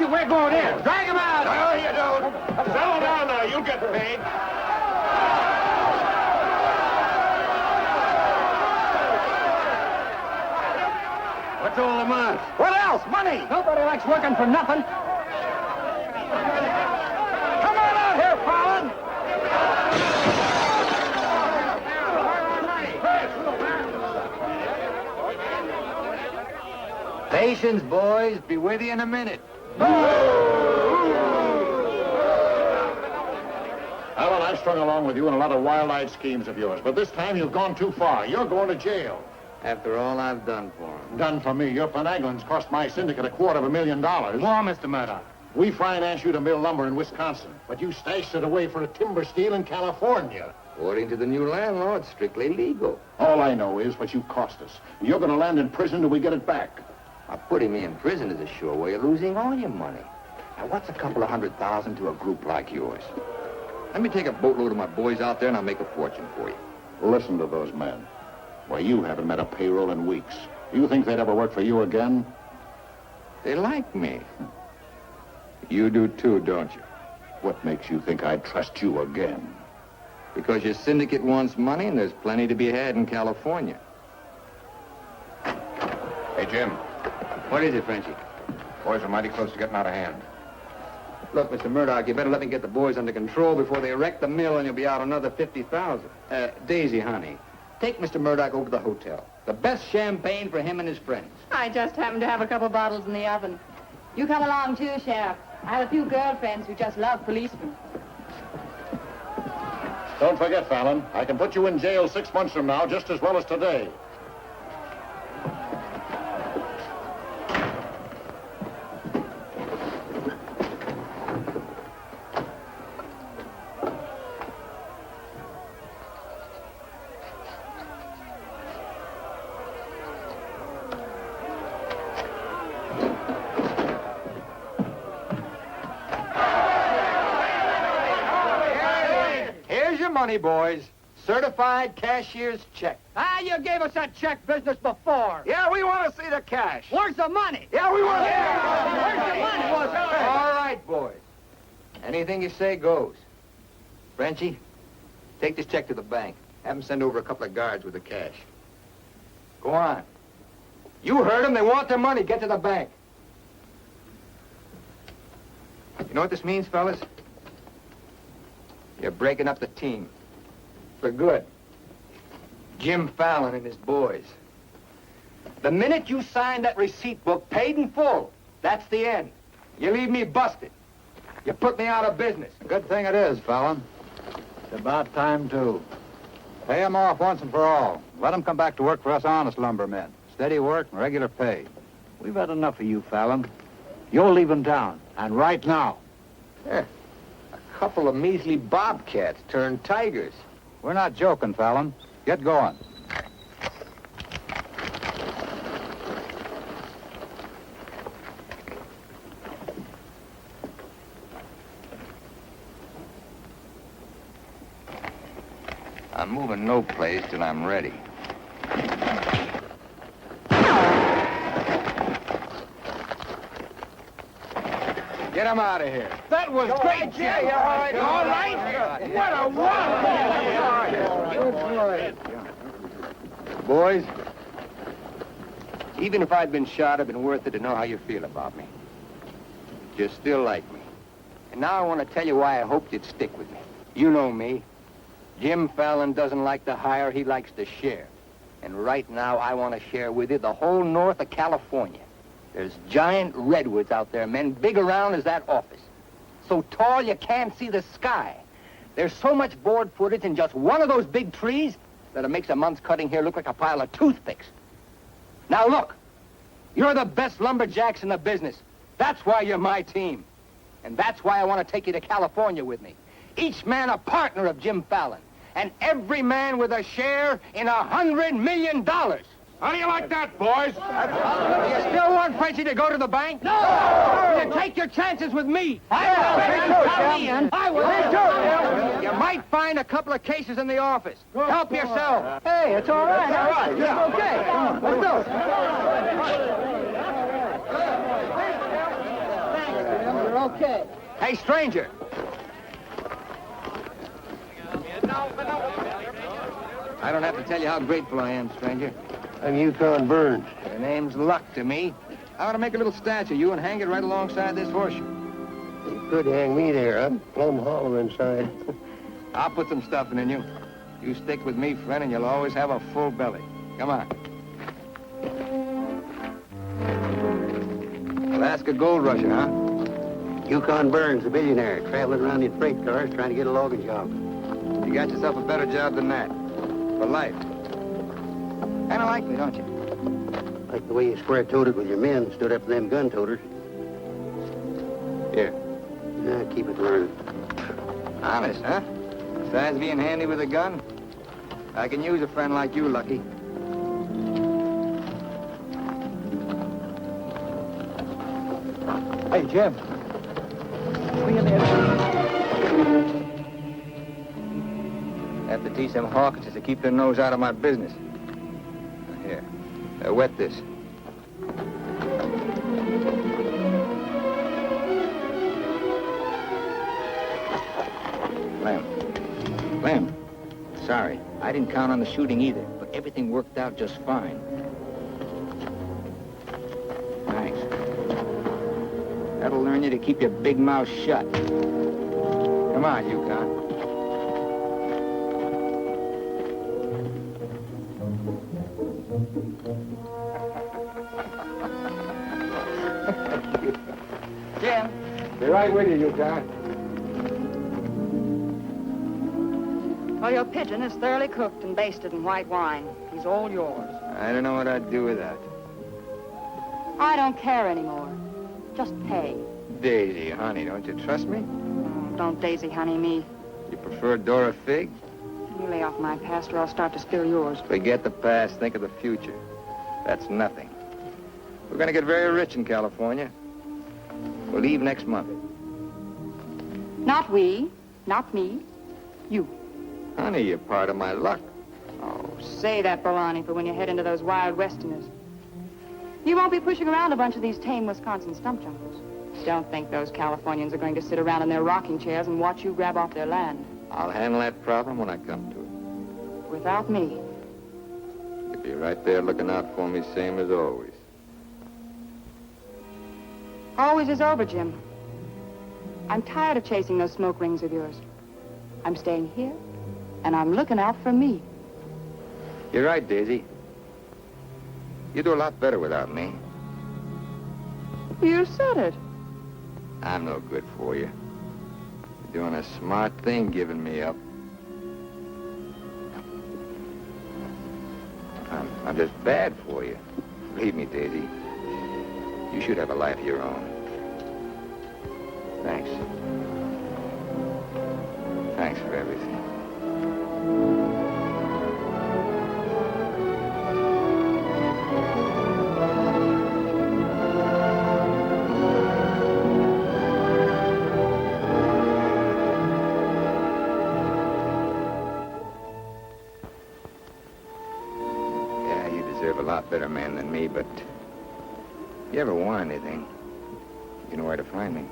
We're going in. Drag him out. No, you don't. Settle down now. You'll get paid. What's all the mass? What else? Money. Nobody likes working for nothing. Come on out here, Fallon. Patience, boys. Be with you in a minute. Alan, I've strung along with you in a lot of wild-eyed schemes of yours, but this time you've gone too far. You're going to jail. After all I've done for him. Done for me. Your finagling's cost my syndicate $250,000. More, Mr. Murdoch. We financed you to mill lumber in Wisconsin, but you stashed it away for a timber steal in California. According to the new land law, it's strictly legal. All I know is what you cost us. You're going to land in prison till we get it back. Now, putting me in prison is a sure way of losing all your money. Now, what's a couple of $100,000 to a group like yours? Let me take a boatload of my boys out there and I'll make a fortune for you. Listen to those men. Why, you haven't met a payroll in weeks. You think they'd ever work for you again? They like me. You do too, don't you? What makes you think I'd trust you again? Because your syndicate wants money and there's plenty to be had in California. Hey, Jim. What is it, Frenchie? Boys are mighty close to getting out of hand. Look, Mr. Murdoch, you better let me get the boys under control before they wreck the mill and you'll be out another $50,000. Daisy, honey, take Mr. Murdoch over to the hotel. The best champagne for him and his friends. I just happen to have a couple bottles in the oven. You come along too, Sheriff. I have a few girlfriends who just love policemen. Don't forget, Fallon, I can put you in jail 6 months from now just as well as today. Money, boys. Certified cashier's check. Ah, you gave us that check business before. Yeah, we want to see the cash. Where's the money? Yeah, we want to see Where's the money? All right, boys. Anything you say goes. Frenchie, take this check to the bank. Have them send over a couple of guards with the cash. Go on. You heard them. They want their money. Get to the bank. You know what this means, fellas? You're breaking up the team. For good. Jim Fallon and his boys. The minute you sign that receipt book, paid in full, that's the end. You leave me busted. You put me out of business. Good thing it is, Fallon. It's about time, too. Pay them off once and for all. Let them come back to work for us honest lumbermen. Steady work and regular pay. We've had enough of you, Fallon. You're leaving town, and right now. Yeah. A couple of measly bobcats turned tigers. We're not joking, Fallon. Get going. I'm moving no place till I'm ready. I'm out of here. That was great, Jim. All right. All right. What a wonder. Boys, even if I'd been shot, it'd been worth it to know how you feel about me. You still like me. And now I want to tell you why I hoped you'd stick with me. You know me. Jim Fallon doesn't like to hire, he likes to share. And right now, I want to share with you the whole north of California. There's giant redwoods out there, men, big around as that office. So tall you can't see the sky. There's so much board footage in just one of those big trees that it makes a month's cutting here look like a pile of toothpicks. Now look, you're the best lumberjacks in the business. That's why you're my team. And that's why I want to take you to California with me. Each man a partner of Jim Fallon. And every man with a share in $100 million. How do you like that, boys? Do you still want Frenchie to go to the bank? No! You take your chances with me. I will. You might find a couple of cases in the office. Help yourself. Hey, it's all right. All right. Yeah. Okay. Come on. Let's go. You're okay. Hey, stranger. I don't have to tell you how grateful I am, stranger. I'm Yukon Burns. Your name's luck to me. I ought to make a little statue of you and hang it right alongside this horseshoe. You could hang me there. I'm plumb hollow inside. I'll put some stuffing in you. You stick with me, friend, and you'll always have a full belly. Come on. Alaska gold rusher, huh? Yukon Burns, a billionaire, traveling around in freight cars trying to get a logging job. You got yourself a better job than that. For life. Kind of like me, don't you? Like the way you square-toted with your men, stood up to them gun-toters. Here. Yeah, keep it learning. Honest, huh? Besides being handy with a gun, I can use a friend like you, Lucky. Hey, Jim. Bring him in. Have to teach them Hawkins to keep their nose out of my business. Here. Wet this. Lem. Sorry. I didn't count on the shooting either, but everything worked out just fine. Thanks. That'll learn you to keep your big mouth shut. Come on, Yukon. Jim. Be right with you, Yukon. Well, your pigeon is thoroughly cooked and basted in white wine. He's all yours. I don't know what I'd do with that. I don't care anymore. Just pay. Daisy, honey, don't you trust me? Oh, don't daisy honey me. You prefer Dora Fig? You lay off my past or I'll start to spill yours. Forget the past, think of the future. That's nothing. We're going to get very rich in California. We'll leave next month. Not we, not me, you. Honey, you're part of my luck. Oh, say that, baloney, for when you head into those wild westerners. You won't be pushing around a bunch of these tame Wisconsin stump jumpers. Don't think those Californians are going to sit around in their rocking chairs and watch you grab off their land. I'll handle that problem when I come to it. Without me. You'll be right there looking out for me, same as always. Always is over, Jim. I'm tired of chasing those smoke rings of yours. I'm staying here, and I'm looking out for me. You're right, Daisy. You do a lot better without me. You said it. I'm no good for you. You're doing a smart thing giving me up. I'm just bad for you. Believe me, Daisy. You should have a life of your own. Thanks. Thanks for everything. Yeah, you deserve a lot better man than me, but if you ever want anything, you know where to find me.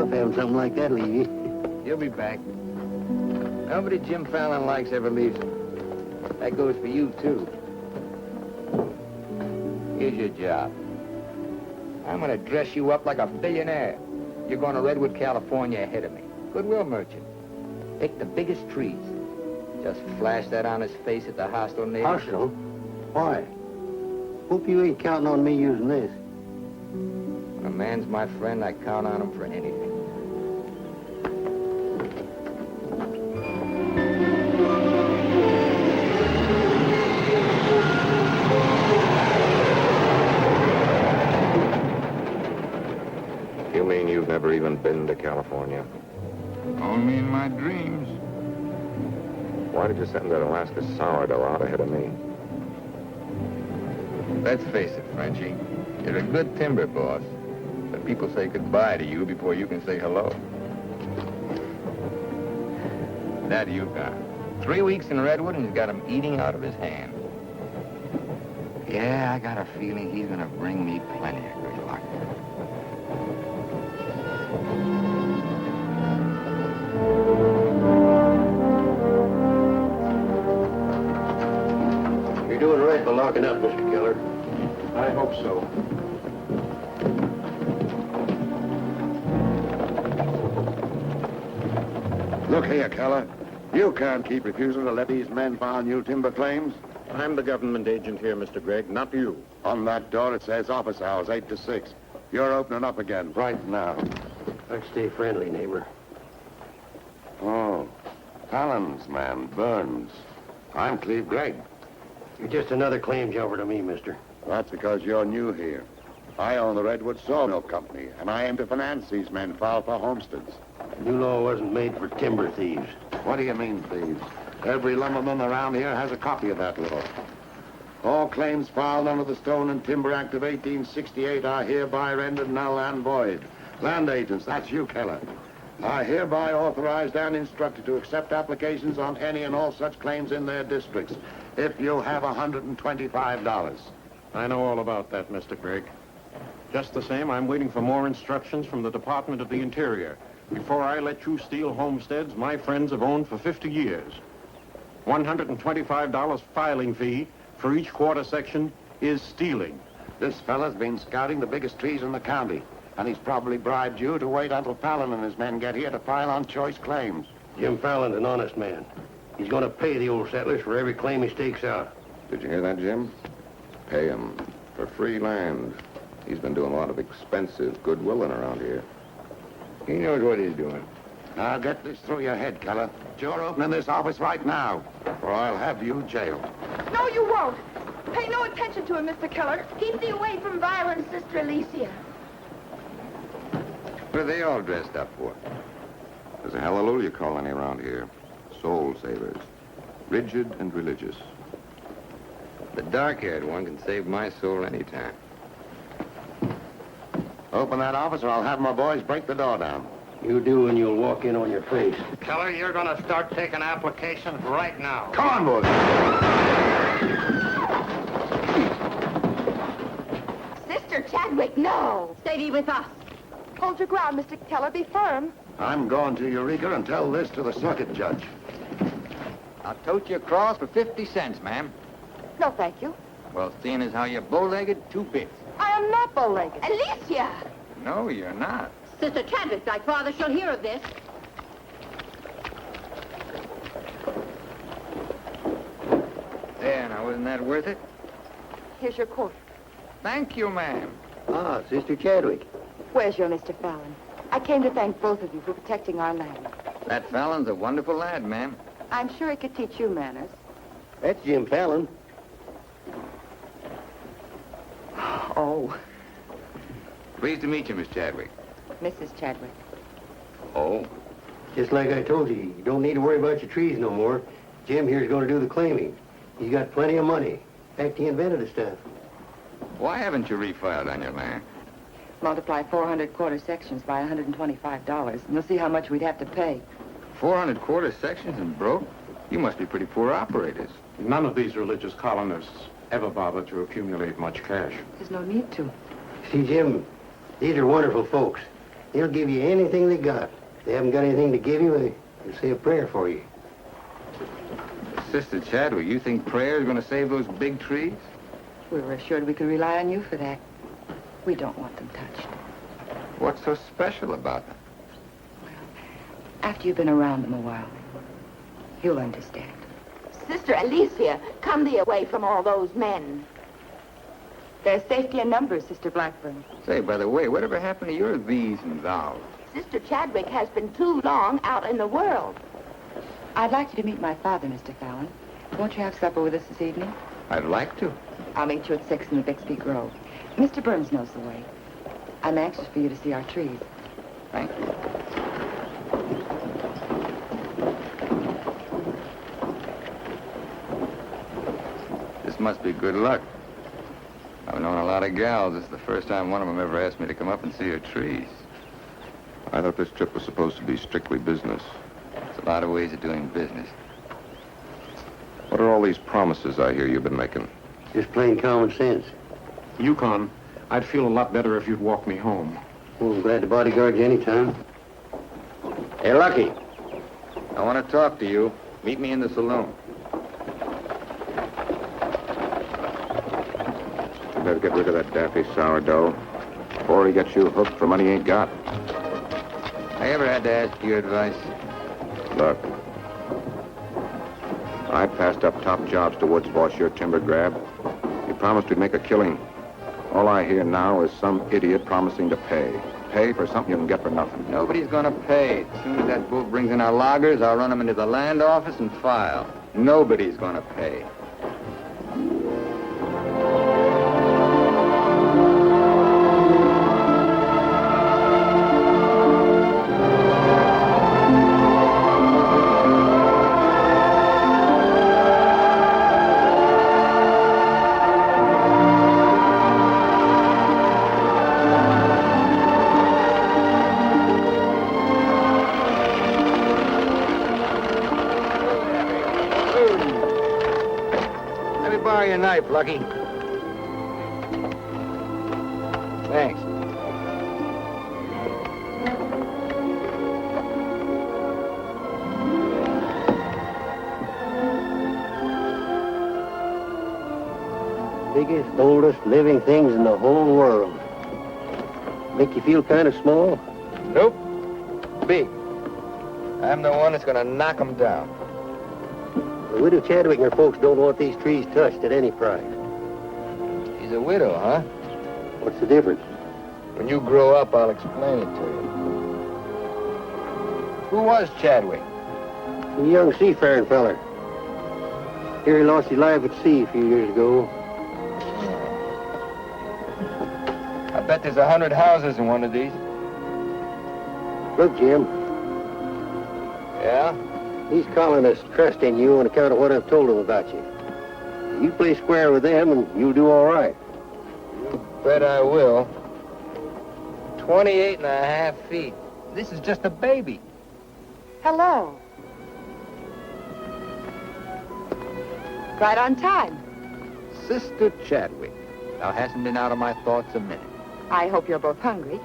tough having something like that leave you. He'll be back. Nobody Jim Fallon likes ever leaves him. That goes for you, too. Here's your job. I'm gonna dress you up like a billionaire. You're going to Redwood, California ahead of me. Goodwill merchant. Pick the biggest trees. Just flash that on his face at the hostile neighbors. Hostile? Why? Hope you ain't counting on me using this. When a man's my friend, I count on him for anything. You mean you've never even been to California? Only in my dreams. Why did you send that Alaska sourdough out ahead of me? Let's face it, Frenchie. You're a good timber boss. But people say goodbye to you before you can say hello. That Yukon. 3 weeks in Redwood and he's got him eating out of his hand. Yeah, I got a feeling he's gonna bring me plenty of good luck. You're doing right by locking up, Mr. Keller. I hope so. Look here, Keller. You can't keep refusing to let these men file new timber claims. I'm the government agent here, Mr. Gregg, not you. On that door it says office hours, 8 to 6. You're opening up again right now. Let's stay friendly, neighbor. Oh, Fallon's man, Burns. I'm Cleve Gregg. You're just another claim jumper to me, mister. That's because you're new here. I own the Redwood Sawmill Company, and I aim to finance these men filed for homesteads. New law wasn't made for timber thieves. What do you mean, thieves? Every lumberman around here has a copy of that law. All claims filed under the Stone and Timber Act of 1868 are hereby rendered null and void. Land agents, that's you, Keller, are hereby authorized and instructed to accept applications on any and all such claims in their districts if you have $125. I know all about that, Mr. Gregg. Just the same, I'm waiting for more instructions from the Department of the Interior before I let you steal homesteads my friends have owned for 50 years. $125 filing fee for each quarter section is stealing. This fella's been scouting the biggest trees in the county, and he's probably bribed you to wait until Fallon and his men get here to file on choice claims. Jim Fallon's an honest man. He's going to pay the old settlers for every claim he stakes out. Did you hear that, Jim? Pay him for free land. He's been doing a lot of expensive goodwilling around here. He knows what he's doing. Now get this through your head, Keller. You're opening this office right now, or I'll have you jailed. No, you won't. Pay no attention to him, Mr. Keller. Keep thee away from violence, Sister Alicia. What are they all dressed up for? There's a hallelujah colony around here. Soul savers. Rigid and religious. The dark-haired one can save my soul anytime. Open that office, or I'll have my boys break the door down. You do, and you'll walk in on your face. Keller, you're going to start taking applications right now. Come on, boys. Sister Chadwick, no. Stay with us. Hold your ground, Mr. Keller. Be firm. I'm going to Eureka and tell this to the circuit judge. I'll tote you across for 50 cents, ma'am. No, thank you. Well, seeing as how you're bow-legged, 2 bits. I am not bow-legged. Alicia! No, you're not. Sister Chadwick, thy father shall hear of this. There, now, wasn't that worth it? Here's your coat. Thank you, ma'am. Ah, Sister Chadwick. Where's your Mr. Fallon? I came to thank both of you for protecting our land. That Fallon's a wonderful lad, ma'am. I'm sure he could teach you manners. That's Jim Fallon. Oh, Pleased to meet you, Miss Chadwick. Mrs. Chadwick. Oh? Just like I told you, you don't need to worry about your trees no more. Jim here's going to do the claiming. He's got plenty of money. In fact, he invented the stuff. Why haven't you refiled on your land? Multiply 400 quarter sections by $125, and you'll see how much we'd have to pay. 400 quarter sections and broke? You must be pretty poor operators. None of these religious colonists ever bother to accumulate much cash. There's no need to. See, Jim, these are wonderful folks. They'll give you anything they got. If they haven't got anything to give you, they'll say a prayer for you. Sister Chadwick, you think prayer is going to save those big trees? We were assured we could rely on you for that. We don't want them touched. What's so special about them? After you've been around them a while, you'll understand. Sister Alicia, come thee away from all those men. There's safety in numbers, Sister Blackburn. Say, by the way, whatever happened to your these and thous? Sister Chadwick has been too long out in the world. I'd like you to meet my father, Mr. Fallon. Won't you have supper with us this evening? I'd like to. I'll meet you at 6 in the Bixby Grove. Mr. Burns knows the way. I'm anxious for you to see our trees. Thank you. This must be good luck. I've known a lot of gals. This is the first time one of them ever asked me to come up and see her trees. I thought this trip was supposed to be strictly business. There's a lot of ways of doing business. What are all these promises I hear you've been making? Just plain common sense. Yukon, I'd feel a lot better if you'd walk me home. Well, I'm glad to bodyguard you anytime. Hey, Lucky. I want to talk to you. Meet me in the saloon. You better get rid of that daffy sourdough before he gets you hooked for money he ain't got. I ever had to ask your advice? Look, I passed up top jobs to Woods boss your timber grab. He promised we'd make a killing. All I hear now is some idiot promising to pay. Pay for something you can get for nothing. Nobody's gonna pay. As soon as that bull brings in our loggers, I'll run them into the land office and file. Nobody's gonna pay. Lucky. Thanks. Biggest, oldest living things in the whole world. Make you feel kind of small? Nope. Big. I'm the one that's gonna knock them down. The widow Chadwick and her folks don't want these trees touched at any price. She's a widow, huh? What's the difference? When you grow up, I'll explain it to you. Who was Chadwick? A young seafaring feller. Here he lost his life at sea a few years ago. I bet there's 100 houses in one of these. Look, Jim, Yeah? these colonists trust in you on account of what I've told them about you. You play square with them and you'll do all right. You bet I will. 28 and a half feet. This is just a baby. Hello. Right on time. Sister Chadwick. Thou hasn't been out of my thoughts a minute. I hope you're both hungry.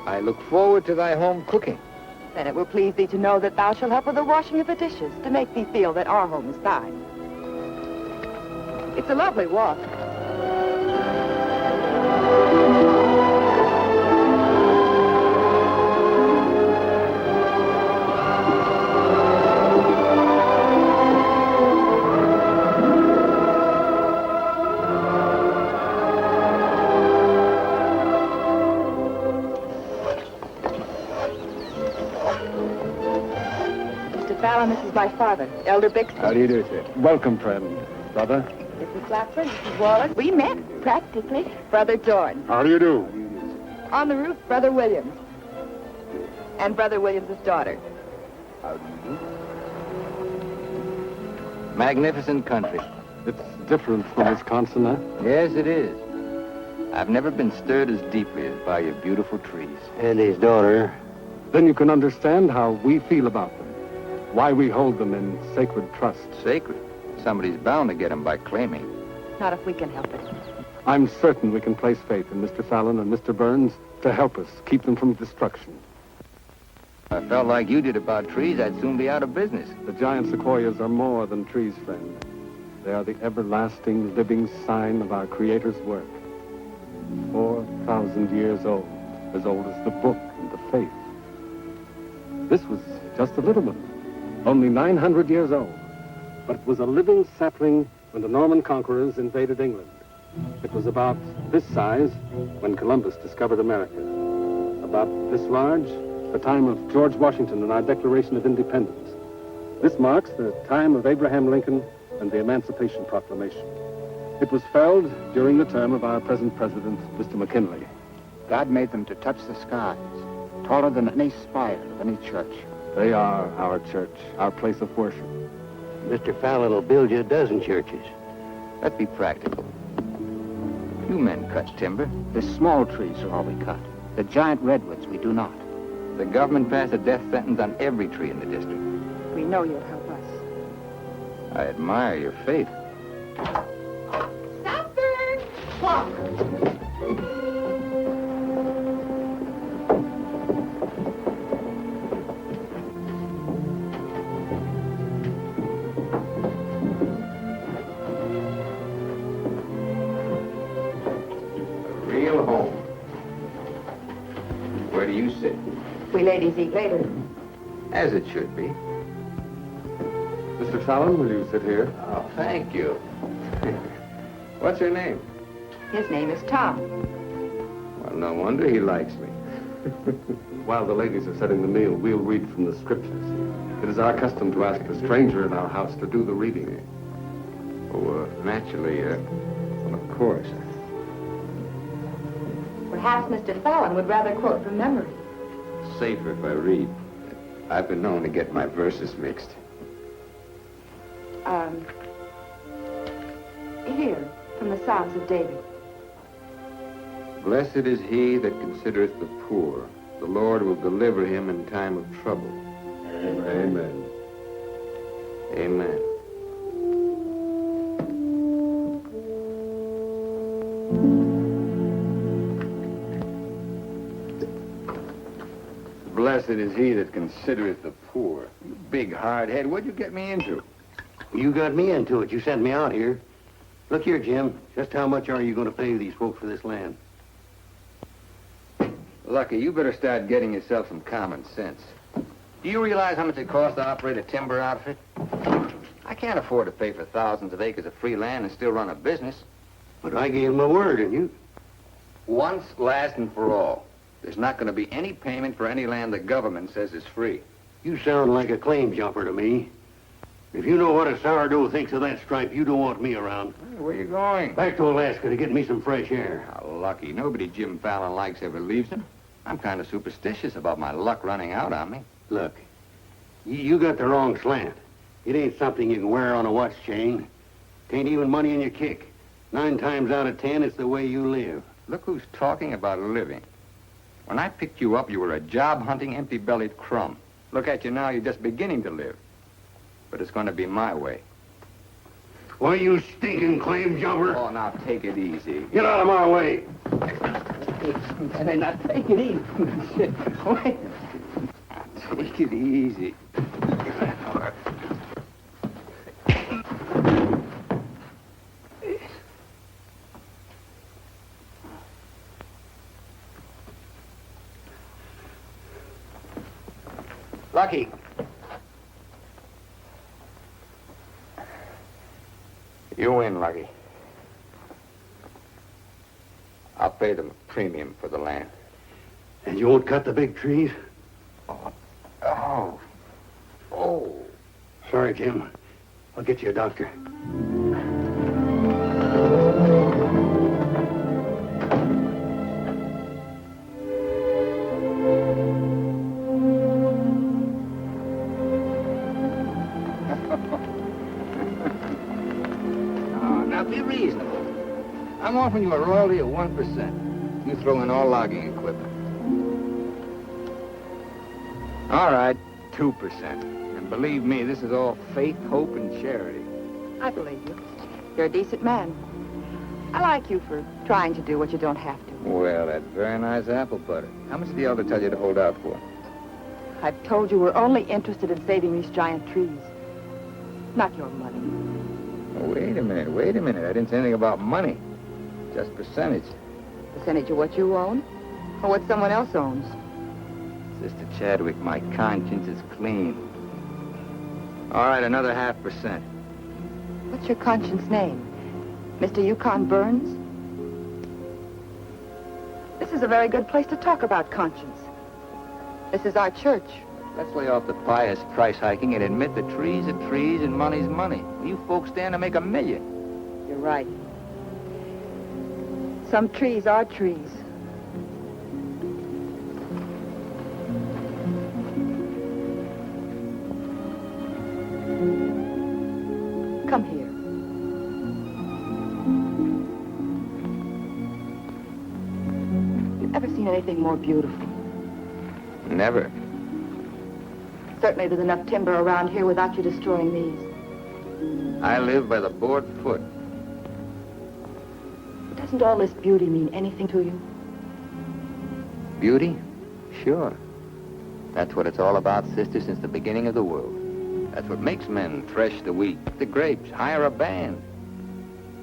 I look forward to thy home cooking. Then it will please thee to know that thou shalt help with the washing of the dishes to make thee feel that our home is thine. It's a lovely walk. Fallon, this is my father, Elder Bixby. How do you do, sir? Welcome, friend. Brother. Mrs. Blackburn, Mrs. Wallace. We met, practically. Brother Dorn. How do you do? On the roof, Brother Williams. And Brother Williams' daughter. Magnificent country. It's different from Wisconsin, huh? Yes, it is. I've never been stirred as deeply as by your beautiful trees. And his daughter. Then you can understand how we feel about them. Why we hold them in sacred trust. Sacred. Somebody's bound to get them by claiming. Not if we can help it. I'm certain we can place faith in Mr. Fallon and Mr. Burns to help us keep them from destruction. If I felt like you did about trees, I'd soon be out of business. The giant sequoias are more than trees, friend. They are the everlasting, living sign of our Creator's work. 4,000 years old as the book and the faith. This was just a little one, only 900 years old. But it was a living sapling when the Norman conquerors invaded England. It was about this size when Columbus discovered America. About this large, the time of George Washington and our Declaration of Independence. This marks the time of Abraham Lincoln and the Emancipation Proclamation. It was felled during the term of our present president, Mr. McKinley. God made them to touch the skies, taller than any spire of any church. They are our church, our place of worship. Mr. Fallon will build you a dozen churches. Let's be practical. You men cut timber. The small trees are all we cut. The giant redwoods we do not. The government passed a death sentence on every tree in the district. We know you'll help us. I admire your faith. Supper! Walk! A real home. Where do you sit? We ladies eat later. As it should be. Mr. Fallon, will you sit here? Oh, thank you. What's your name? His name is Tom. Well, no wonder he likes me. While the ladies are setting the meal, we'll read from the scriptures. It is our custom to ask a stranger in our house to do the reading. Oh, naturally, well, of course. Perhaps Mr. Fallon would rather quote from memory. Safer if I read. I've been known to get my verses mixed. Here, from the Psalms of David. Blessed is he that considereth the poor. The Lord will deliver him in time of trouble. Amen. Amen. Blessed is he that considereth the poor. You big hard head, what'd you get me into? You got me into it. You sent me out here. Look here, Jim. Just how much are you going to pay these folks for this land? Lucky, you better start getting yourself some common sense. Do you realize how much it costs to operate a timber outfit? I can't afford to pay for thousands of acres of free land and still run a business. But I gave him my word, and you... Once, last, and for all. There's not going to be any payment for any land the government says is free. You sound like a claim jumper to me. If you know what a sourdough thinks of that stripe, you don't want me around. Where you going? Back to Alaska to get me some fresh air. How lucky. Nobody Jim Fallon likes ever leaves him. I'm kind of superstitious about my luck running out on me. Look, you got the wrong slant. It ain't something you can wear on a watch chain. It ain't even money in your kick. 9 times out of 10, it's the way you live. Look who's talking about living. When I picked you up, you were a job-hunting, empty-bellied crumb. Look at you now, you're just beginning to live. But it's going to be my way. Why, you stinking claim jumper? Oh, now take it easy. Get out of my way. Now take it easy. Wait. Take it easy. Lucky. You win, Lucky. I'll pay them a premium for the land. And you won't cut the big trees? Oh. Sorry, Jim. I'll get you a doctor. Now be reasonable. I'm offering you a royalty of 1%. You throw in all logging equipment. All right, 2%. And believe me, this is all faith, hope, and charity. I believe you. You're a decent man. I like you for trying to do what you don't have to. Well, that's very nice apple butter. How much did the elder tell you to hold out for? I've told you we're only interested in saving these giant trees. Not your money. Wait a minute. I didn't say anything about money. Just percentage. Percentage of what you own? Or what someone else owns? Sister Chadwick, my conscience is clean. All right, another 0.5%. What's your conscience name? Mr. Yukon Burns? This is a very good place to talk about conscience. This is our church. Let's lay off the pious price hiking and admit that trees are trees and money's money. You folks stand to make $1 million. You're right. Some trees are trees. Come here. You've ever seen anything more beautiful? Never. Certainly there's enough timber around here without you destroying these. I live by the board foot. Doesn't all this beauty mean anything to you? Beauty? Sure. That's what it's all about, sister, since the beginning of the world. That's what makes men thresh the wheat, pick the grapes, hire a band.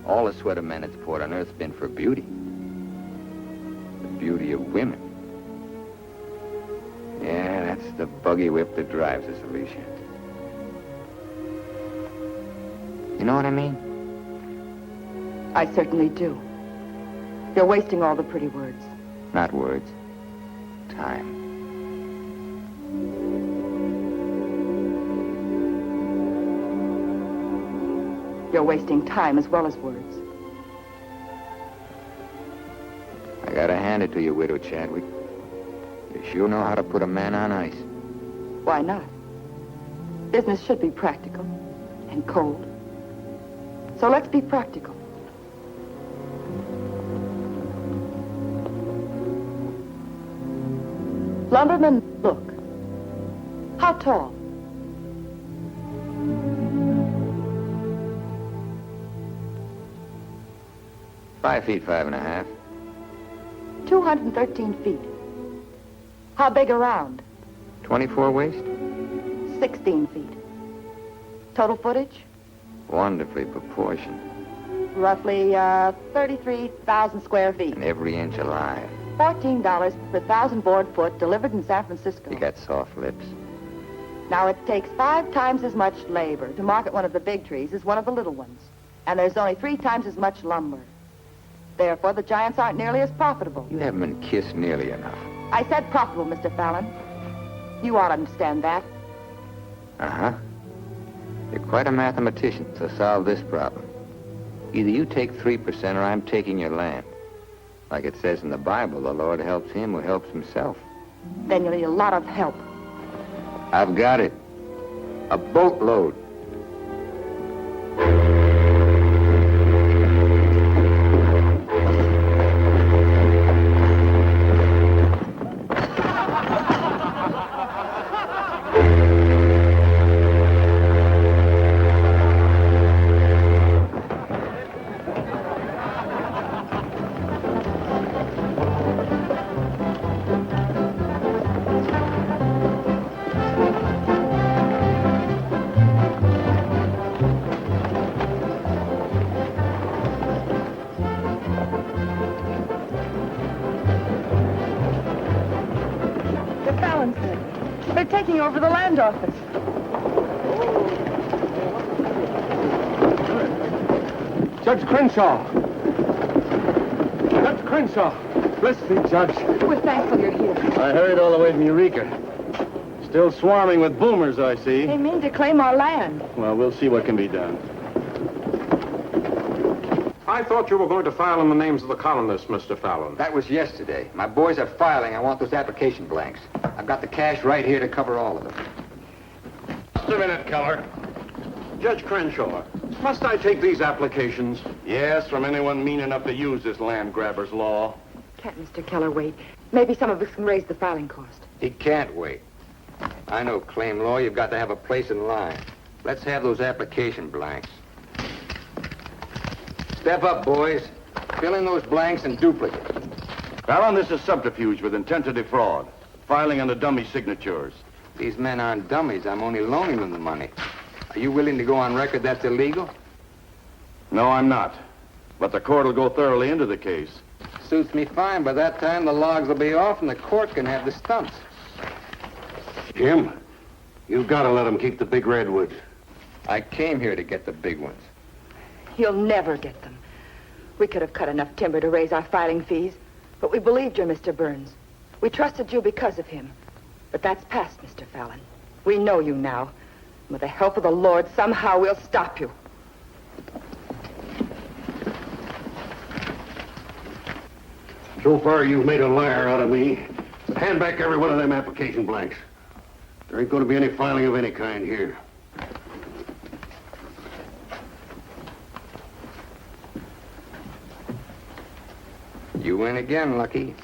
All the sweat of men that's poured on earth's been for beauty. The beauty of women. Yeah, that's the buggy whip that drives us, Alicia. You know what I mean? I certainly do. You're wasting all the pretty words. Not words. Time. You're wasting time as well as words. I gotta hand it to you, Widow Chadwick. You sure know how to put a man on ice. Why not? Business should be practical and cold. So let's be practical. Lumberman, look. How tall? Five feet, 5.5. 213 feet. How big around? 24 waist? 16 feet. Total footage? Wonderfully proportioned. Roughly 33,000 square feet. And every inch alive. $14 per 1,000 board foot delivered in San Francisco. You got soft lips. Now, it takes 5 times as much labor to market one of the big trees as one of the little ones. And there's only 3 times as much lumber. Therefore, the giants aren't nearly as profitable. You haven't been kissed nearly enough. I said profitable, Mr. Fallon. You ought to understand that. Uh-huh. You're quite a mathematician, so solve this problem. Either you take 3% or I'm taking your land. Like it says in the Bible, the Lord helps him who helps himself. Then you'll need a lot of help. I've got it. A boatload. They're taking over the land office. Judge Crenshaw! Judge Crenshaw! Bless thee, Judge. We're thankful you're here. I hurried all the way from Eureka. Still swarming with boomers, I see. They mean to claim our land. Well, we'll see what can be done. I thought you were going to file in the names of the colonists, Mr. Fallon. That was yesterday. My boys are filing. I want those application blanks. I've got the cash right here to cover all of them. Just a minute, Keller. Judge Crenshaw, must I take these applications? Yes, from anyone mean enough to use this land grabber's law. Can't Mr. Keller wait? Maybe some of us can raise the filing cost. He can't wait. I know claim law. You've got to have a place in line. Let's have those application blanks. Step up, boys. Fill in those blanks and duplicate. Fallon, this is subterfuge with intent to defraud. Filing under dummy signatures. These men aren't dummies. I'm only loaning them the money. Are you willing to go on record that's illegal? No, I'm not. But the court will go thoroughly into the case. Suits me fine. By that time, the logs will be off and the court can have the stumps. Jim, you've got to let them keep the big redwoods. I came here to get the big ones. You'll never get them. We could have cut enough timber to raise our filing fees, but we believed you, Mr. Burns. We trusted you because of him. But that's past, Mr. Fallon. We know you now. With the help of the Lord, somehow we'll stop you. So far, you've made a liar out of me. Hand back every one of them application blanks. There ain't going to be any filing of any kind here. You win again, Lucky.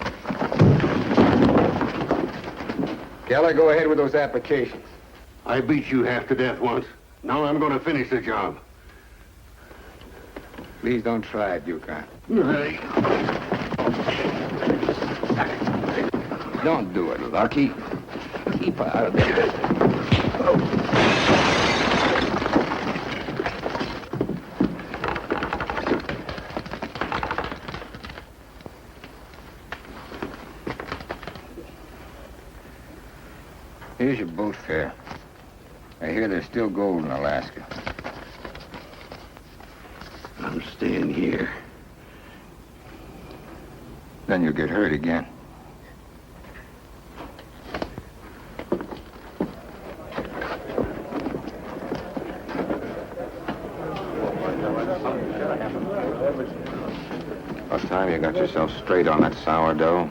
Keller, go ahead with those applications. I beat you half to death once. Now I'm going to finish the job. Please don't try it, Yukon. Hey. Don't do it, Lucky. Keep out of there. Here's your boat fare. I hear there's still gold in Alaska. I'm staying here. Then you'll get hurt again. About time you got yourself straight on that sourdough.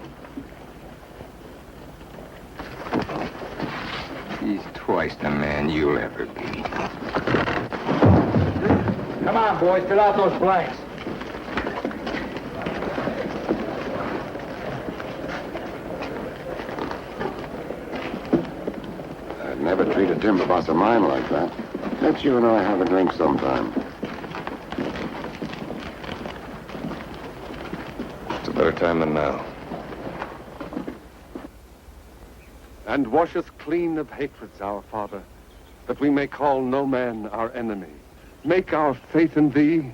He's twice the man you'll ever be. Come on, boys, fill out those blanks. I'd never treat a timber boss of mine like that. Let's you and I have a drink sometime. It's a better time than now. And wash us clean of hatreds, our Father, that we may call no man our enemy. Make our faith in thee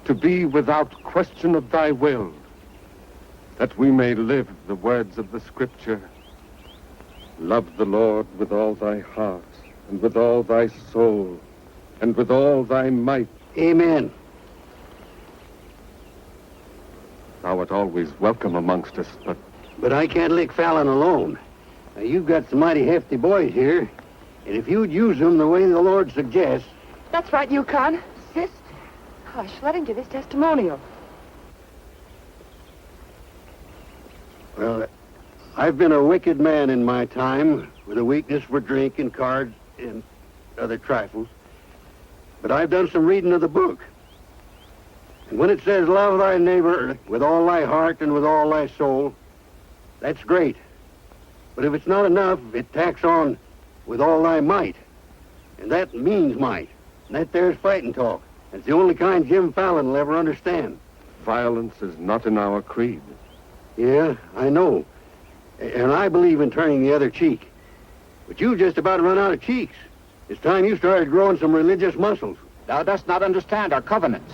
to be without question of thy will, that we may live the words of the Scripture. Love the Lord with all thy heart, and with all thy soul, and with all thy might. Amen. Thou art always welcome amongst us, But I can't lick Fallon alone. Now, you've got some mighty hefty boys here, and if you'd use them the way the Lord suggests... That's right, Yukon. Sis. Hush, let him give his testimonial. Well, I've been a wicked man in my time, with a weakness for drink and cards and other trifles. But I've done some reading of the book. And when it says, love thy neighbor with all thy heart and with all thy soul, that's great. But if it's not enough, it tacks on with all thy might. And that means might. And that there's fighting talk. It's the only kind Jim Fallon will ever understand. violence is not in our creed. Yeah, I know. And I believe in turning the other cheek. But you've just about run out of cheeks. It's time you started growing some religious muscles. Thou dost not understand our covenants.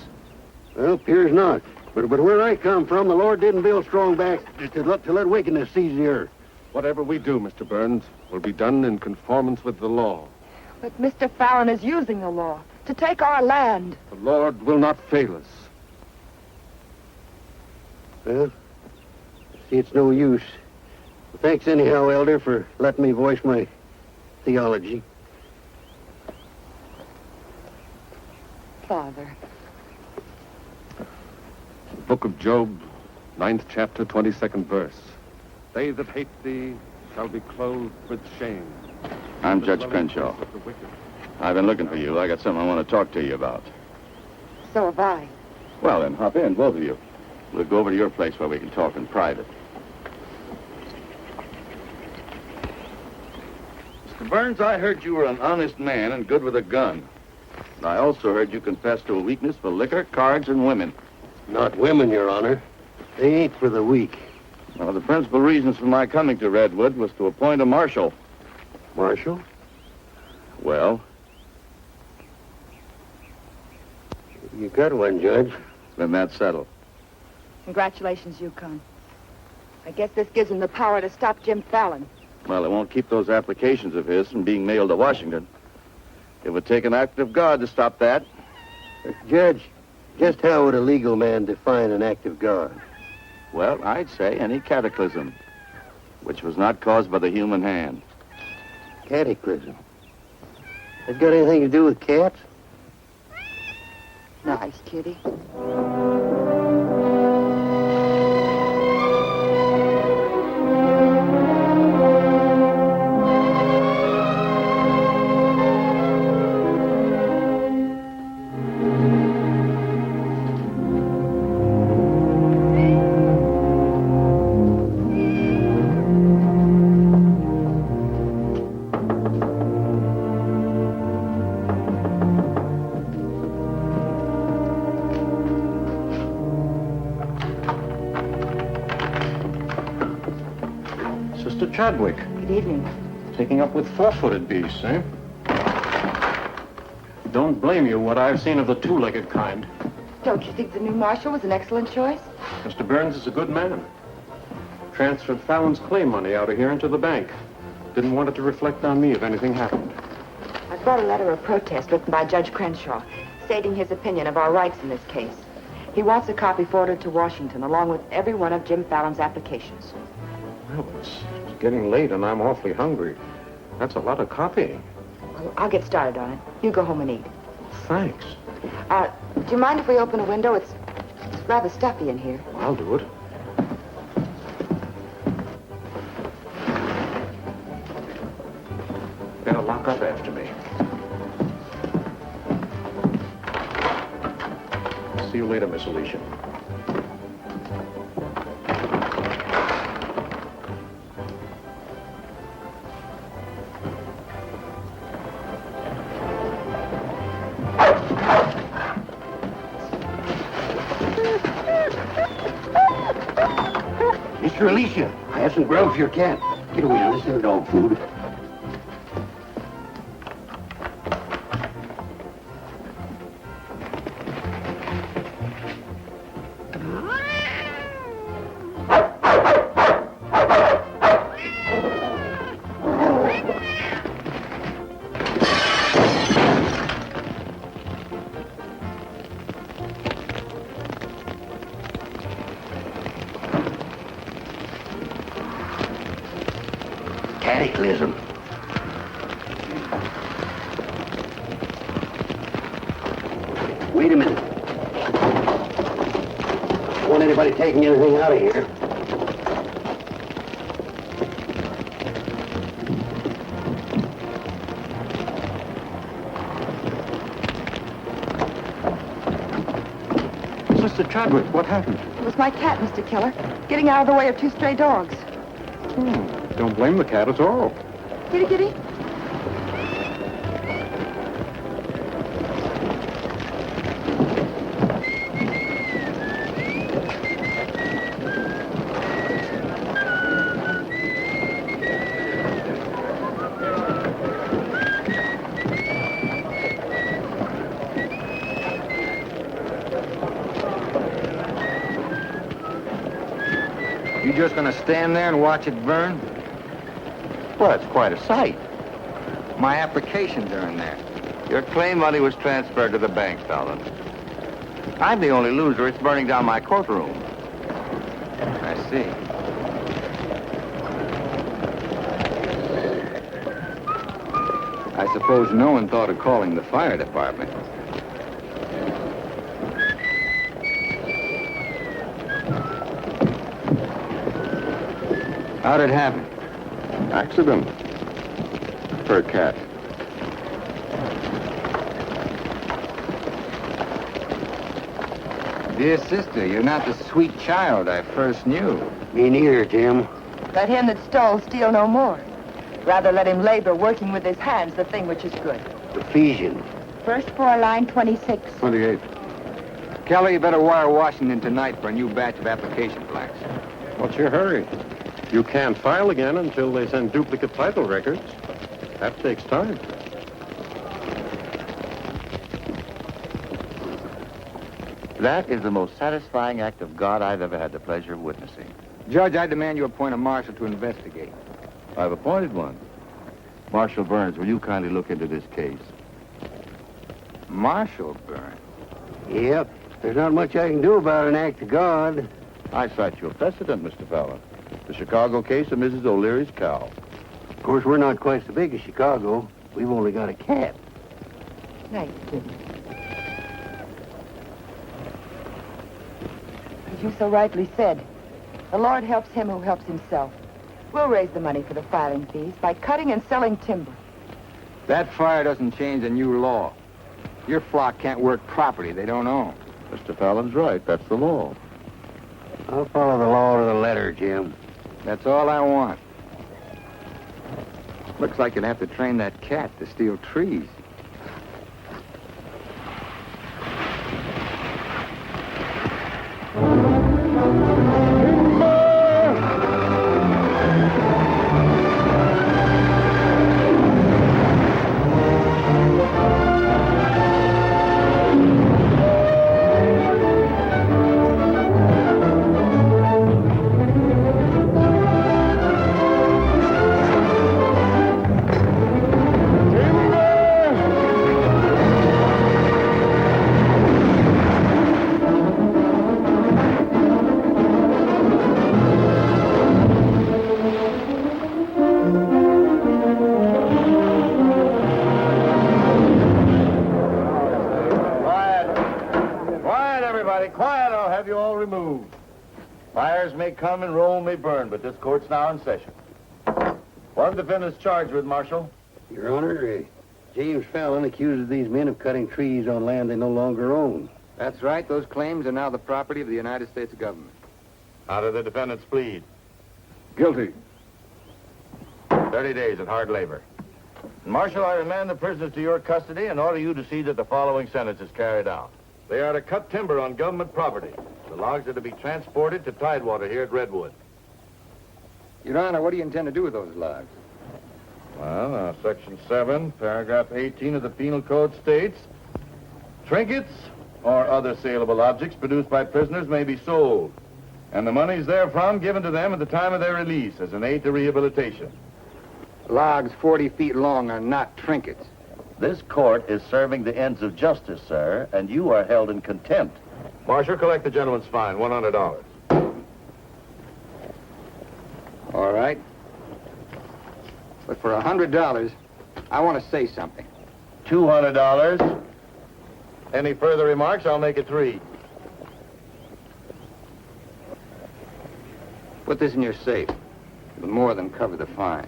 Well, appears not. But where I come from, the Lord didn't build strong backs to let wickedness seize the earth. Whatever we do, Mr. Burns, will be done in conformance with the law. But Mr. Fallon is using the law to take our land. The Lord will not fail us. Well, see, it's no use. Well, thanks anyhow, Elder, for letting me voice my theology. Father. Book of Job, 9th chapter, 22nd verse. They that hate thee shall be clothed with shame. I'm Judge Crenshaw. I've been looking for you. I got something I want to talk to you about. So have I. Well, then, hop in, both of you. We'll go over to your place where we can talk in private. Mr. Burns, I heard you were an honest man and good with a gun. And I also heard you confess to a weakness for liquor, cards, and women. Not women, Your Honor. They ain't for the weak. One of the principal reasons for my coming to Redwood was to appoint a marshal. Marshal? Well, You got one, Judge. then that's settled. Congratulations, Yukon. I guess this gives him the power to stop Jim Fallon. Well, it won't keep those applications of his from being mailed to Washington. It would take an act of God to stop that. Judge, just how would a legal man define an act of God? Well, I'd say any cataclysm which was not caused by the human hand. Cataclysm. That got anything to do with cats? Nice, kitty. Sister Chadwick, Good evening. taking up with four-footed beasts, eh? Don't blame you what I've seen of the two-legged kind. Don't you think the new marshal was an excellent choice? Mr. Burns is a good man. Transferred Fallon's claim money out of here into the bank. Didn't want it to reflect on me if anything happened. I brought a letter of protest written by Judge Crenshaw, stating his opinion of our rights in this case. He wants a copy forwarded to Washington, along with every one of Jim Fallon's applications. Well, it's getting late and I'm awfully hungry. That's a lot of copying. Well, I'll get started on it. You go home and eat. Thanks. Do you mind if we open a window? It's rather stuffy in here. I'll do it. Better lock up after me. See you later, Miss Alicia. Mr. Alicia, I have some grub for your cat. Get away on this there dog food. Cataclysm. Wait a minute. Don't want anybody taking anything out of here. Sister Chadwick, what happened? It was my cat, Mr. Keller, getting out of the way of two stray dogs. Don't blame the cat at all. Kitty, kitty. You just gonna stand there and watch it burn? Well, it's quite a sight. My applications are in there. Your claim money was transferred to the bank, Fallon. I'm the only loser. It's burning down my courtroom. I see. I suppose no one thought of calling the fire department. How'd it happen? Accident. For a cat. Dear sister, you're not the sweet child I first knew. Me neither, Tim. Let him that stole steal no more. Rather let him labor, working with his hands, the thing which is good. Ephesians. First floor, line 26. 28. Kelly, you better wire Washington tonight for a new batch of application blanks. What's your hurry? You can't file again until they send duplicate title records. That takes time. That is the most satisfying act of God I've ever had the pleasure of witnessing. Judge, I demand you appoint a marshal to investigate. I've appointed one. Marshal Burns, will you kindly look into this case? Marshal Burns? Yep. There's not much I can do about an act of God. I cite you a precedent, Mr. Fallon. The Chicago case of Mrs. O'Leary's cow. Of course, we're not quite so big as Chicago. We've only got a cat. Nice, Jim. As you so rightly said, the Lord helps him who helps himself. We'll raise the money for the filing fees by cutting and selling timber. That fire doesn't change the new law. Your flock can't work property they don't own. Mr. Fallon's right. That's the law. I'll follow the law to the letter, Jim. That's all I want. Looks like you'd have to train that cat to steal trees. Come and roll may burn, but this court's now in session. What are the defendants charged with, Marshal? Your Honor, James Fallon accuses these men of cutting trees on land they no longer own. That's right. Those claims are now the property of the United States government. How do the defendants plead? Guilty. 30 days of hard labor. Marshal, I remand the prisoners to your custody and order you to see that the following sentence is carried out. They are to cut timber on government property. The logs are to be transported to Tidewater here at Redwood. Your Honor, what do you intend to do with those logs? Well, Section 7, Paragraph 18 of the Penal Code states, trinkets or other saleable objects produced by prisoners may be sold, and the monies therefrom given to them at the time of their release as an aid to rehabilitation. Logs 40 feet long are not trinkets. This court is serving the ends of justice, sir, and you are held in contempt. Marshal, collect the gentleman's fine, $100. All right. But for $100, I want to say something. $200. Any further remarks, I'll make it 3. Put this in your safe. It'll more than cover the fine.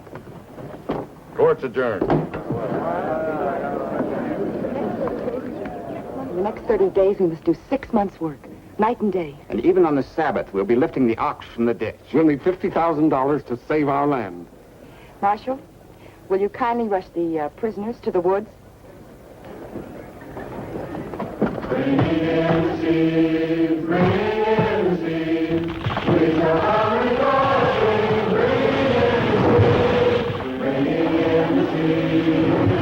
Court's adjourned. In the next 30 days, we must do 6 months' work, night and day. And even on the Sabbath, we'll be lifting the ox from the ditch. We'll need $50,000 to save our land. Marshal, will you kindly rush the prisoners to the woods? Bring in the seed, bring in the seed. We shall have rejoicing. Bring in the seed, bring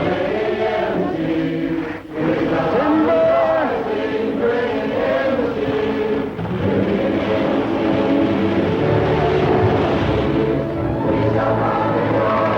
in the seed, bring in the seed. We shall have rejoicing. Bring in the seed, bring in the seed. We shall have rejoicing.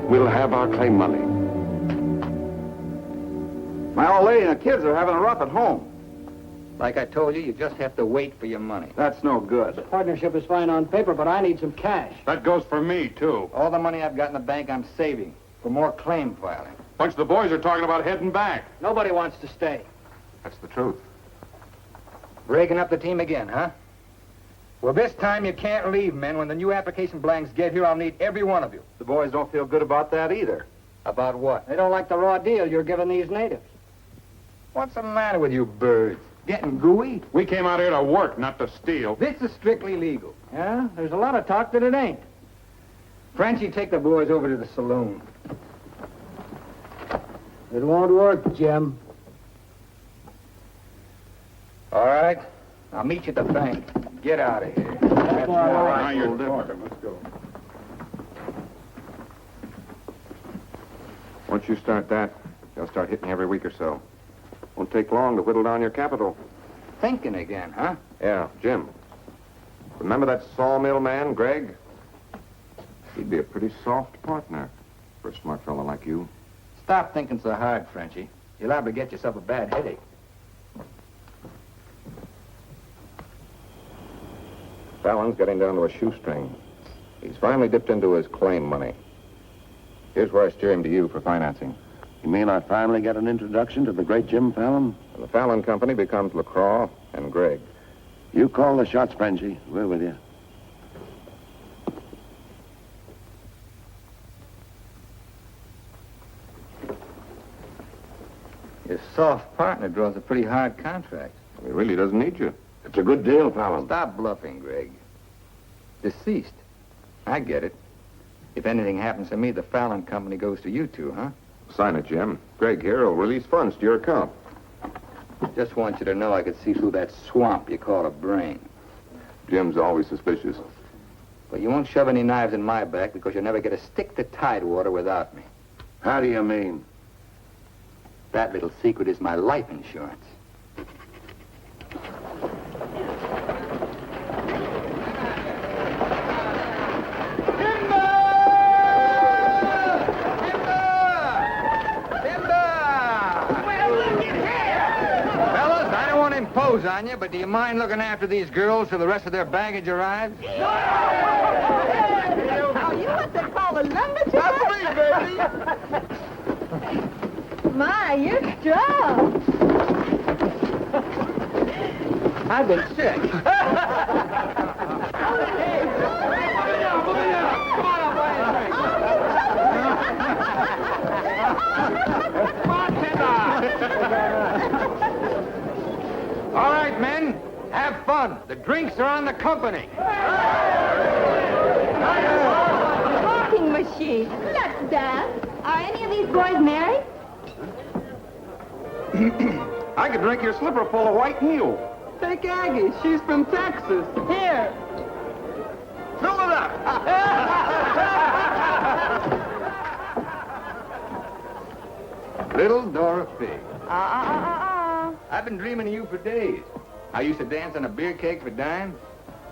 We'll have our claim money. My old lady and the kids are having a rough at home. Like I told you, you just have to wait for your money. That's no good. Partnership is fine on paper, but I need some cash. That goes for me, too. All the money I've got in the bank, I'm saving for more claim filing. Bunch of the boys are talking about heading back. Nobody wants to stay. That's the truth. Breaking up the team again, huh? Well, this time you can't leave, men. When the new application blanks get here, I'll need every one of you. The boys don't feel good about that either. About what? They don't like the raw deal you're giving these natives. What's the matter with you birds? Getting gooey? We came out here to work, not to steal. This is strictly legal. Yeah, there's a lot of talk that it ain't. Frenchie, take the boys over to the saloon. It won't work, Jim. All right. I'll meet you at the bank. Get out of here. That's all right. Now you're talking. Let's go. Once you start that, they'll start hitting you every week or so. Won't take long to whittle down your capital. Thinking again, huh? Yeah, Jim. Remember that sawmill man, Greg? He'd be a pretty soft partner for a smart fellow like you. Stop thinking so hard, Frenchie. You're liable to get yourself a bad headache. Fallon's getting down to a shoestring. He's finally dipped into his claim money. Here's where I steer him to you for financing. You mean I finally get an introduction to the great Jim Fallon? And the Fallon Company becomes LaCroix and Gregg. You call the shots, Frenchie. We're with you. Your soft partner draws a pretty hard contract. He really doesn't need you. It's a good deal, Fallon. Stop bluffing, Greg. Deceased. I get it. If anything happens to me, the Fallon Company goes to you two, huh? Sign it, Jim. Greg here will release funds to your account. Just want you to know I could see through that swamp you call a brain. Jim's always suspicious. But you won't shove any knives in my back because you'll never get a stick to Tidewater without me. How do you mean? That little secret is my life insurance. On you, but do you mind looking after these girls till the rest of their baggage arrives? Are you what they call a lumberjack? That's me, baby. My, you're strong. I've been sick. All right, men, have fun. The drinks are on the company. Talking machine. Let's dance. Are any of these boys married? I could drink your slipper full of white mule. Take Aggie. She's from Texas. Here. Fill it up. Little Dorothy. I've been dreaming of you for days. I used to dance on a beer cake for dimes.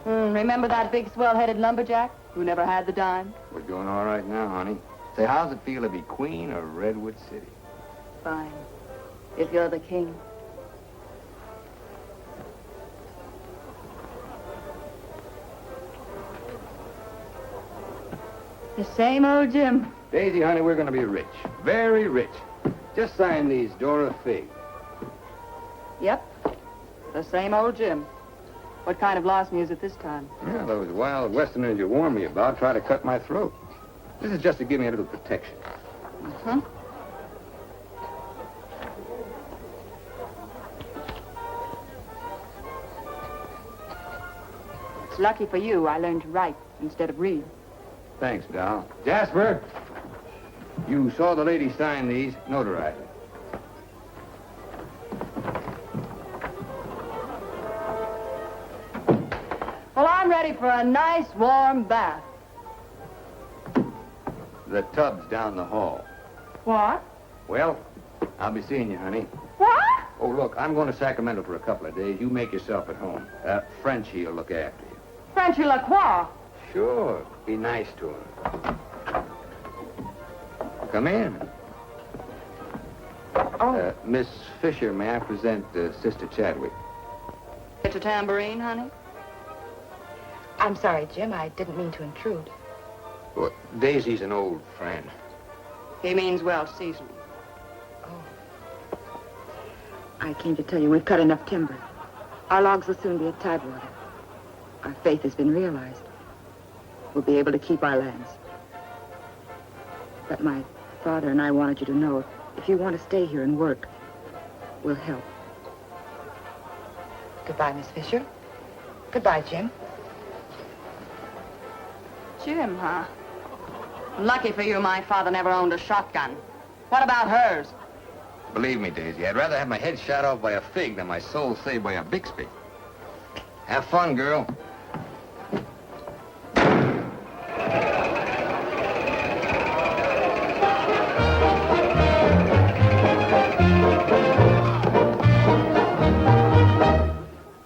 Remember that big swell-headed lumberjack who never had the dime? We're doing all right now, honey. Say, how's it feel to be queen of Redwood City? Fine. If you're the king. The same old Jim. Daisy, honey, we're going to be rich. Very rich. Just sign these, Dora Fig. Yep. The same old Jim. What kind of loss music this time? Yeah, those wild Westerners you warned me about try to cut my throat. This is just to give me a little protection. Uh-huh. It's lucky for you I learned to write instead of read. Thanks, Doll. Jasper, you saw the lady sign these. Notarize it. Well, I'm ready for a nice warm bath. The tub's down the hall. What? Well, I'll be seeing you, honey. What? Oh, look, I'm going to Sacramento for a couple of days. You make yourself at home. Frenchie will look after you. Frenchy Lacroix. Sure. Be nice to him. Come in. Oh. Miss Fisher, may I present Sister Chadwick? Get your tambourine, honey? I'm sorry, Jim. I didn't mean to intrude. Well, Daisy's an old friend. He means well seasoned. I came to tell you we've cut enough timber. Our logs will soon be at Tidewater. Our faith has been realized. We'll be able to keep our lands. But my father and I wanted you to know if you want to stay here and work, we'll help. Goodbye, Miss Fisher. Goodbye, Jim. Jim, huh? Lucky for you, my father never owned a shotgun. What about hers? Believe me, Daisy, I'd rather have my head shot off by a fig than my soul saved by a Bixby. Have fun, girl.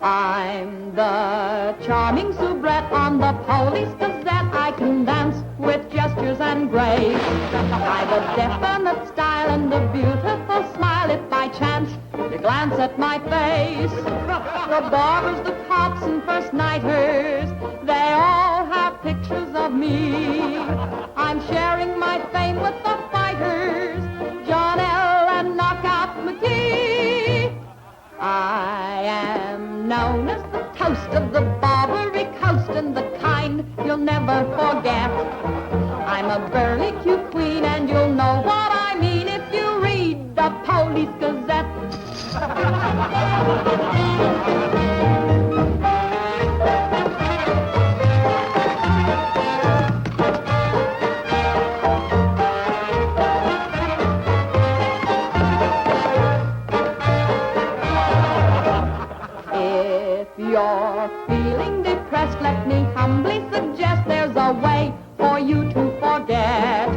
I'm the charming soubrette on the Police Gazette. I can dance with gestures and grace. I've a definite style and a beautiful smile. If by chance you glance at my face, the barbers, the cops, and first nighters, they all have pictures of me. I'm sharing my fame with the fighters, John L. and Knockout McGee. I am known as the toast of the Barbary Coast and the kind you'll never forget. I'm a burly cute queen and you'll know what I mean if you read the Police Gazette. If you're feeling depressed, let me humbly suggest there's a way for you to forget.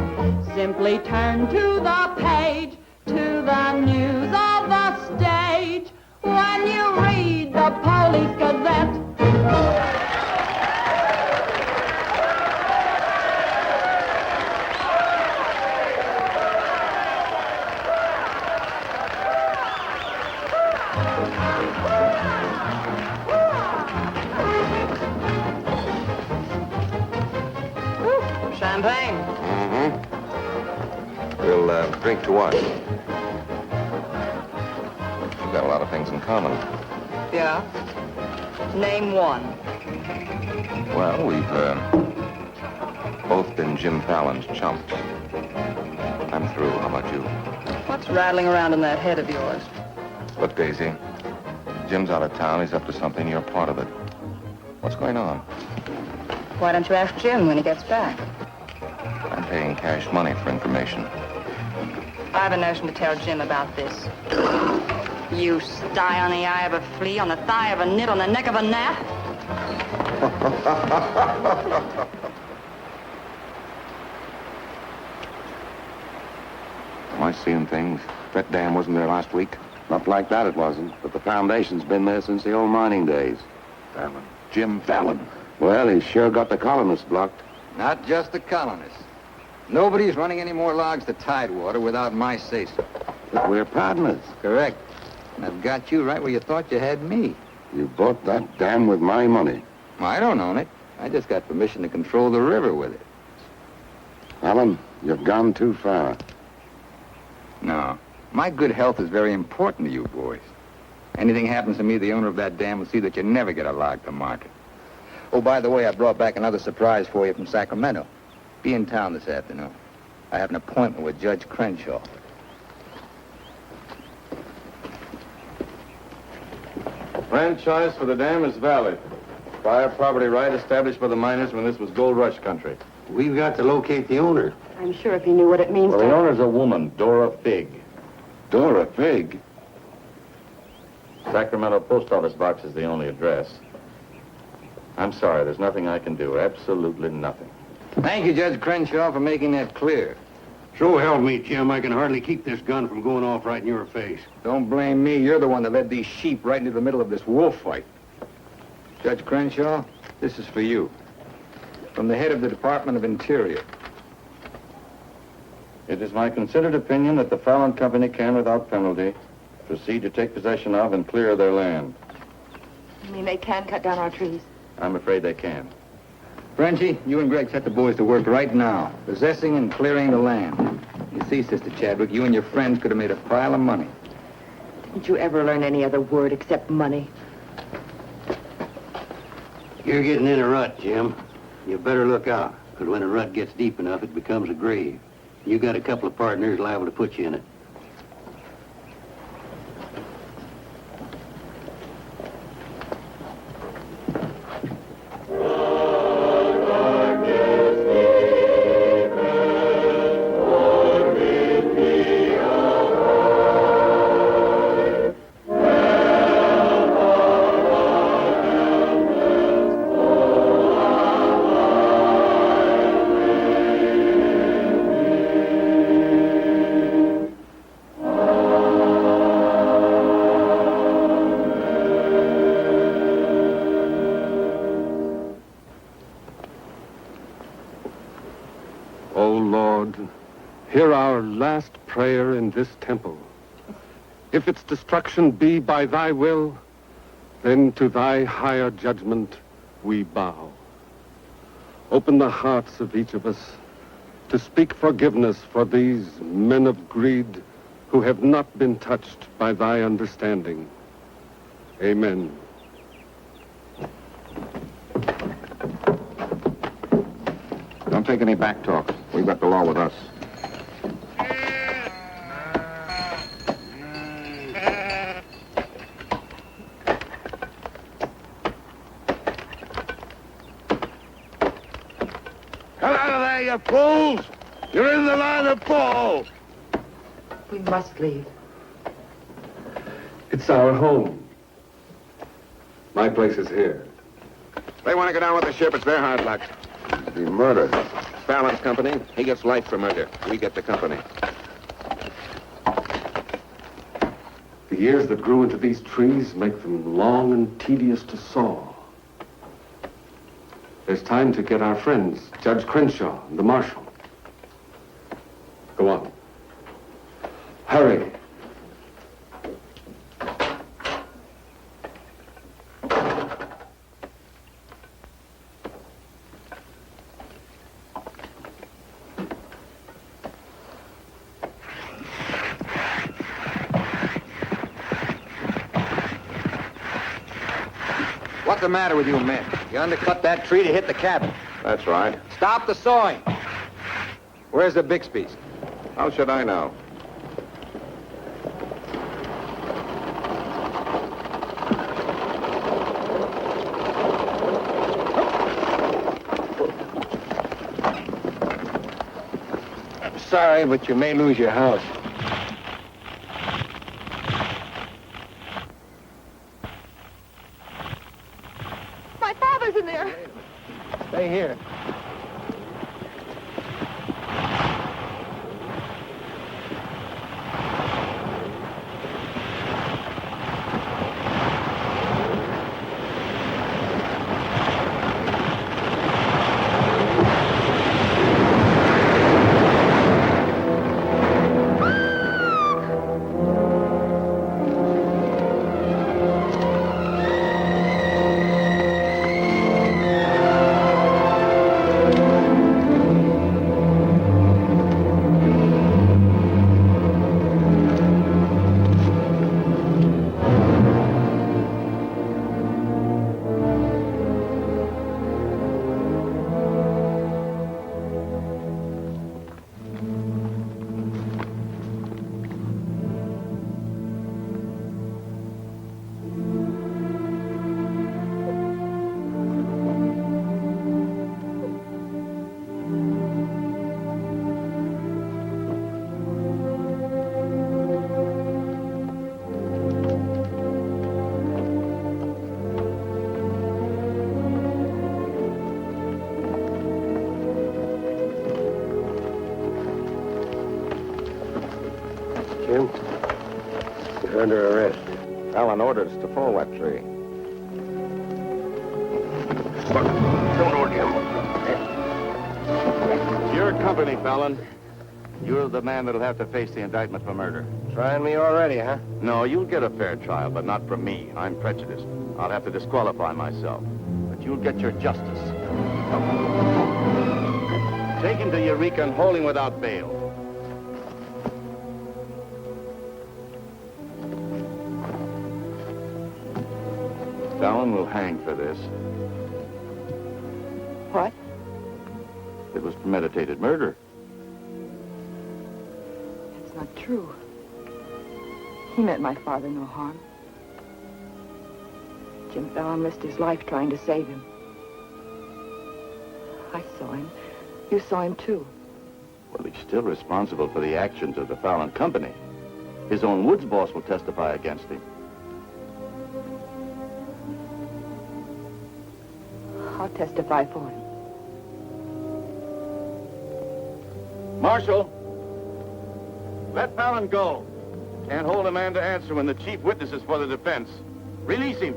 Simply turn to the page, to the news of the stage, when you read the Police Gazette. Champagne. We'll drink to what? We've got a lot of things in common. Yeah? Name one. Well, we've both been Jim Fallon's chumps. I'm through. How about you? What's rattling around in that head of yours? Look, Daisy, Jim's out of town. He's up to something. You're a part of it. What's going on? Why don't you ask Jim when he gets back? I'm paying cash money for information. I have a notion to tell Jim about this. You sty on the eye of a flea, on the thigh of a nit, on the neck of a gnat. Am I seeing things? That dam wasn't there last week? Not like that it wasn't, but the foundation's been there since the old mining days. Fallon. Jim Fallon. Well, he's sure got the colonists blocked. Not just the colonists. Nobody's running any more logs to Tidewater without my say-so. But we're partners. Correct. And I've got you right where you thought you had me. You bought that dam with my money. Well, I don't own it. I just got permission to control the river with it. Alan, you've gone too far. No. My good health is very important to you boys. Anything happens to me, the owner of that dam will see that you never get a log to market. Oh, by the way, I brought back another surprise for you from Sacramento. Be in town this afternoon. I have an appointment with Judge Crenshaw. Franchise for the dam is valid. Prior property right established by the miners when this was gold rush country. We've got to locate the owner. I'm sure if he knew what it means Well, the owner's a woman, Dora Fig. Dora Fig? Sacramento post office box is the only address. I'm sorry, there's nothing I can do. Absolutely nothing. Thank you, Judge Crenshaw, for making that clear. So help me, Jim, I can hardly keep this gun from going off right in your face. Don't blame me. You're the one that led these sheep right into the middle of this wolf fight. Judge Crenshaw, this is for you. From the head of the Department of Interior. It is my considered opinion that the Fallon Company can, without penalty, proceed to take possession of and clear their land. You mean they can cut down our trees? I'm afraid they can. Frenchie, you and Greg set the boys to work right now, possessing and clearing the land. You see, Sister Chadwick, you and your friends could have made a pile of money. Did you ever learn any other word except money? You're getting in a rut, Jim. You better look out, because when a rut gets deep enough, it becomes a grave. You got a couple of partners liable to put you in it. prayer in this temple. If its destruction be by thy will, then to thy higher judgment we bow. Open the hearts of each of us to speak forgiveness for these men of greed who have not been touched by thy understanding. Amen. Don't take any back talk. We've got the law with us. Come out of there, you fools! You're in the line of fall! We must leave. It's our home. My place is here. They want to go down with the ship. It's their hard luck. The murder. Fallon's company. He gets life for murder. We get the company. The years that grew into these trees make them long and tedious to saw. There's time to get our friends, Judge Crenshaw and the marshal. Go on. Hurry. What's the matter with you men? You undercut that tree to hit the cabin. That's right. Stop the sawing. Where's the Bixby's? How should I know? Sorry, but you may lose your house. My father's in there. Stay here. Jim, you're under arrest. Fallon ordered us to fall that tree. Look, don't hold him. Your company, Fallon. You're the man that'll have to face the indictment for murder. Trying me already, huh? No, you'll get a fair trial, but not from me. I'm prejudiced. I'll have to disqualify myself. But you'll get your justice. Take him to Eureka and hold him without bail. Fallon will hang for this. What? It was premeditated murder. That's not true. He meant my father no harm. Jim Fallon risked his life trying to save him. I saw him. You saw him, too. Well, he's still responsible for the actions of the Fallon Company. His own woods boss will testify against him. I'll testify for him. Marshal, let Fallon go. Can't hold a man to answer when the chief witness is for the defense. Release him.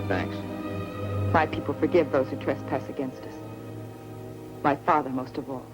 Thanks. My people forgive those who trespass against us. My father most of all.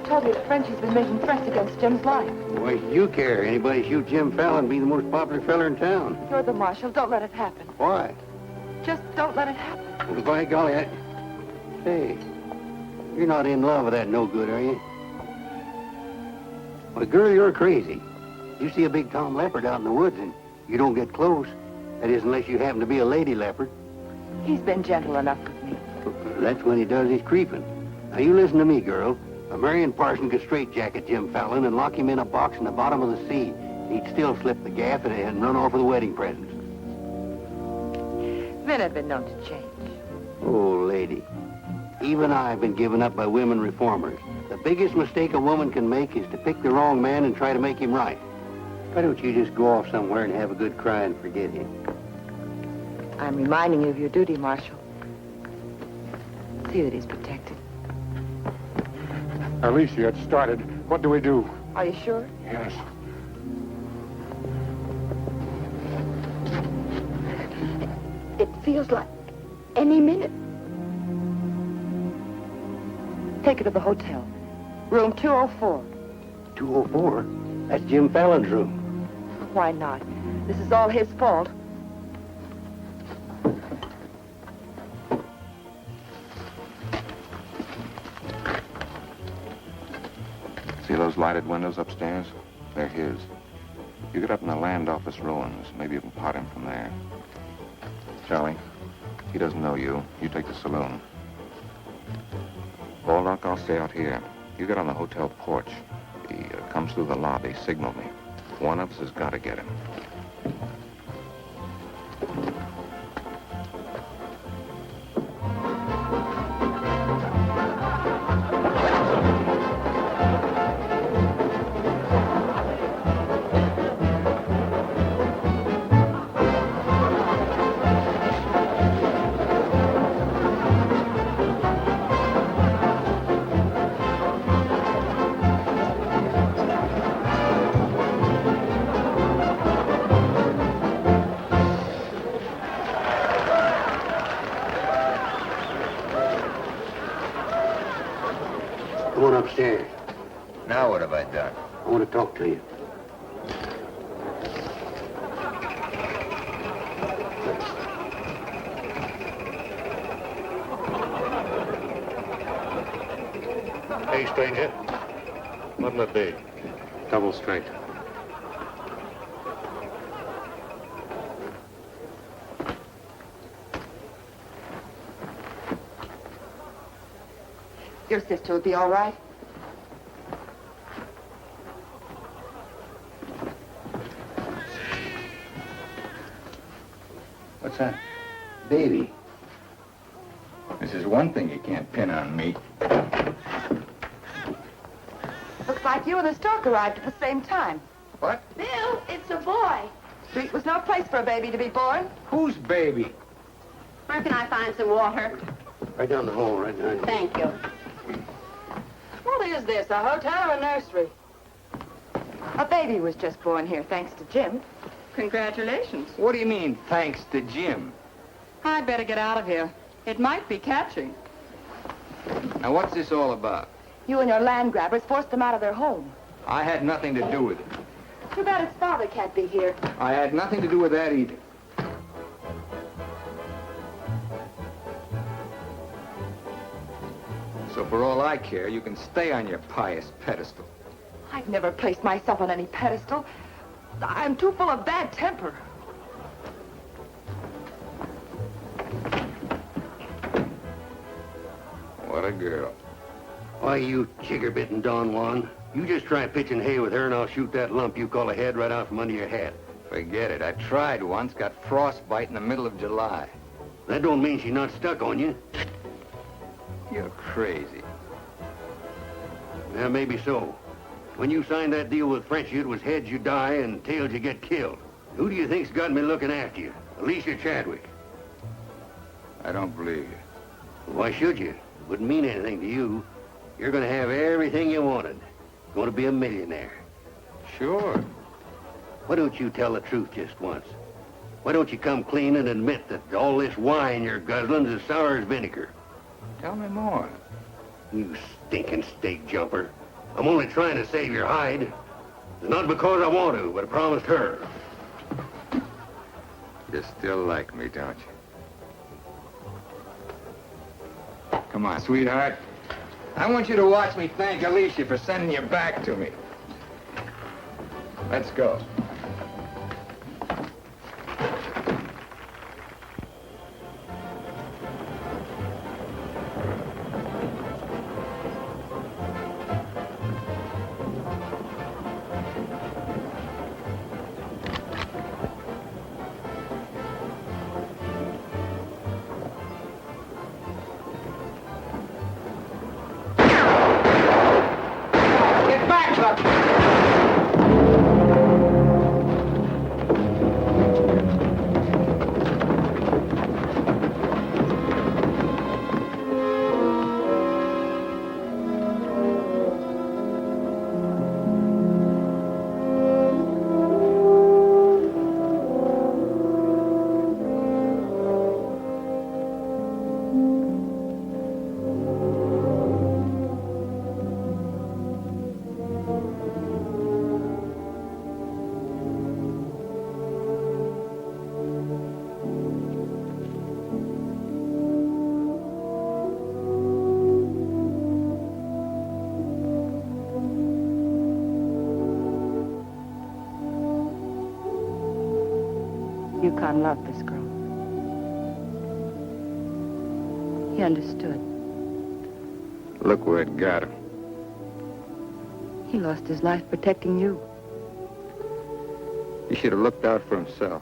Told me that Frenchie's been making threats against Jim's life. Why should you care? Anybody shoot Jim Fallon, be the most popular fella in town. You're the marshal. Don't let it happen. Why? Just don't let it happen. Well, by golly, Hey, you're not in love with that no good, are you? Well, girl, you're crazy. You see a big tom leopard out in the woods and you don't get close. That is, unless you happen to be a lady leopard. He's been gentle enough with me. That's when he does his creeping. Now, you listen to me, girl. A Marion Parson could straitjacket Jim Fallon and lock him in a box in the bottom of the sea. He'd still slip the gaff and run off with the wedding presents. Men have been known to change. Oh, lady. Even I've been given up by women reformers. The biggest mistake a woman can make is to pick the wrong man and try to make him right. Why don't you just go off somewhere and have a good cry and forget him? I'm reminding you of your duty, Marshal. See that he's protected. Alicia, it started. What do we do? Are you sure? Yes. It feels like any minute. Take her to the hotel. Room 204. 204? That's Jim Fallon's room. Why not? This is all his fault. See those lighted windows upstairs? They're his. You get up in the land office ruins. Maybe you can pot him from there. Charlie, he doesn't know you. You take the saloon. Baldock, I'll stay out here. You get on the hotel porch. He comes through the lobby. Signal me. One of us has got to get him. Come on upstairs. Now what have I done? I want to talk to you. Hey, stranger. What'll it be? Double straight. Your sister will be all right. What's that? Baby. This is one thing you can't pin on me. Looks like you and the stork arrived at the same time. What? Bill, it's a boy. Street was no place for a baby to be born. Whose baby? Where can I find some water? Right down the hall, right behind you. Thank you. What is this, a hotel or a nursery? A baby was just born here, thanks to Jim. Congratulations. What do you mean, thanks to Jim? I'd better get out of here. It might be catching. Now, what's this all about? You and your land grabbers forced them out of their home. I had nothing to do with it. Too bad his father can't be here. I had nothing to do with that either. So for all I care, you can stay on your pious pedestal. I've never placed myself on any pedestal. I'm too full of bad temper. What a girl. Why, you chigger-bitten Don Juan. You just try pitching hay with her and I'll shoot that lump you call a head right out from under your hat. Forget it. I tried once, got frostbite in the middle of July. That don't mean she's not stuck on you. You're crazy. Yeah, maybe so. When you signed that deal with Frenchy, it was heads you die and tails you get killed. Who do you think's got me looking after you? Alicia Chadwick. I don't believe you. Why should you? It wouldn't mean anything to you. You're going to have everything you wanted. Going to be a millionaire. Sure. Why don't you tell the truth just once? Why don't you come clean and admit that all this wine you're guzzling's as sour as vinegar? Tell me more. You stinking steak jumper. I'm only trying to save your hide. It's not because I want to, but I promised her. You still like me, don't you? Come on, sweetheart. I want you to watch me thank Alicia for sending you back to me. Let's go. Yukon loved this girl. He understood. Look where it got him. He lost his life protecting you. He should have looked out for himself.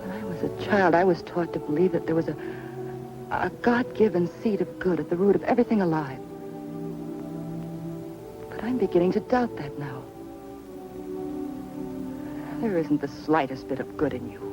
When I was a child, I was taught to believe that there was a God-given seed of good at the root of everything alive. But I'm beginning to doubt that now. There isn't the slightest bit of good in you.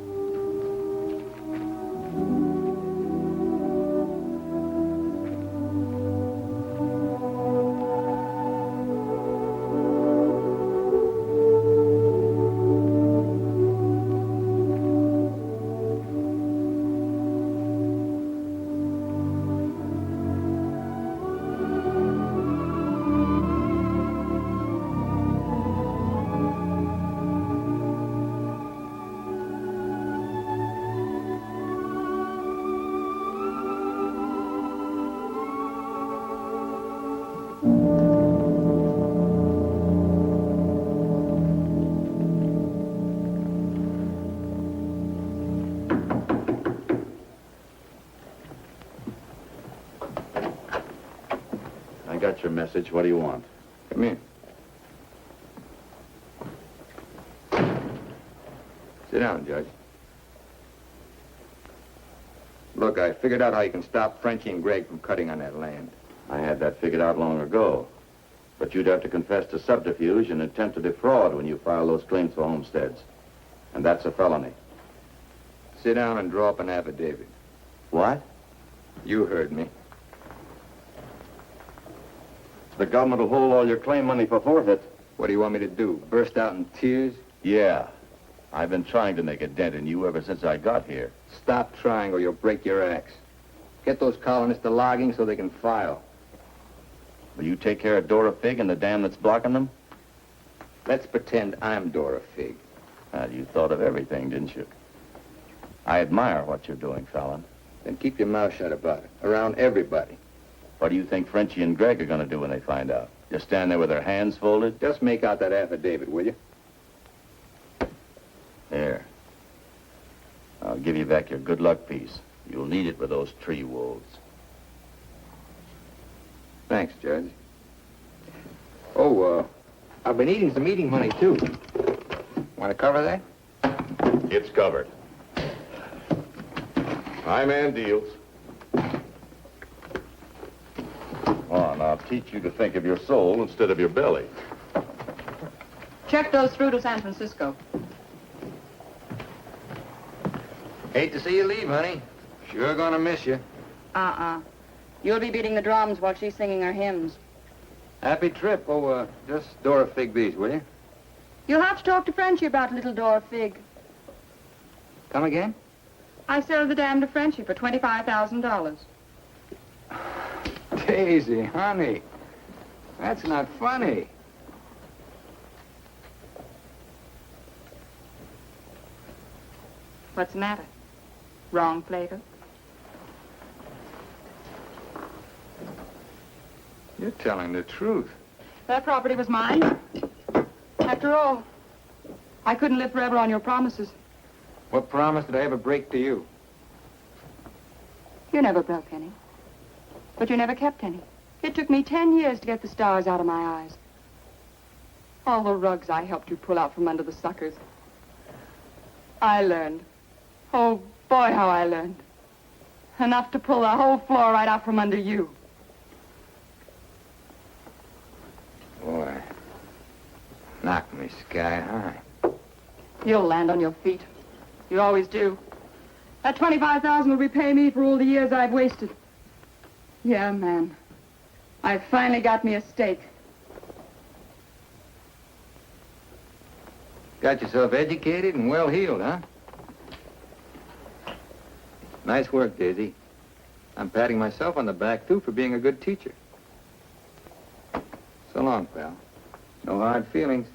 I got your message. What do you want? Come in. Sit down, Judge. Look, I figured out how you can stop Frenchie and Greg from cutting on that land. I had that figured out long ago. But you'd have to confess to subterfuge and attempt to defraud when you file those claims for homesteads. And that's a felony. Sit down and draw up an affidavit. What? You heard me. The government will hold all your claim money for forfeit. What do you want me to do? Burst out in tears? Yeah. I've been trying to make a dent in you ever since I got here. Stop trying or you'll break your axe. Get those colonists to logging so they can file. Will you take care of Dora Fig and the dam that's blocking them? Let's pretend I'm Dora Fig. You thought of everything, didn't you? I admire what you're doing, Fallon. Then keep your mouth shut about it, around everybody. What do you think Frenchie and Greg are going to do when they find out? Just stand there with their hands folded? Just make out that affidavit, will you? There. I'll give you back your good luck piece. You'll need it with those tree wolves. Thanks, Judge. Oh, I've been eating some eating money, too. Want to cover that? It's covered. High man deals. On, I'll teach you to think of your soul instead of your belly. Check those through to San Francisco. Hate to see you leave, honey. Sure gonna miss you. You'll be beating the drums while she's singing her hymns. Happy trip. Oh, just Dora Fig these, will you? You'll have to talk to Frenchie about little Dora Fig. Come again? I sold the dam to Frenchie for $25,000. Daisy, honey. That's not funny. What's the matter? Wrong flavor? You're telling the truth. That property was mine. After all, I couldn't live forever on your promises. What promise did I ever break to you? You never broke any. But you never kept any. It took me 10 years to get the stars out of my eyes. All the rugs I helped you pull out from under the suckers. I learned. Oh, boy, how I learned. Enough to pull the whole floor right out from under you. Boy, knocked me sky high. You'll land on your feet. You always do. That $25,000 will repay me for all the years I've wasted. Yeah, man. I finally got me a stake. Got yourself educated and well-heeled, huh? Nice work, Daisy. I'm patting myself on the back, too, for being a good teacher. So long, pal. No hard feelings.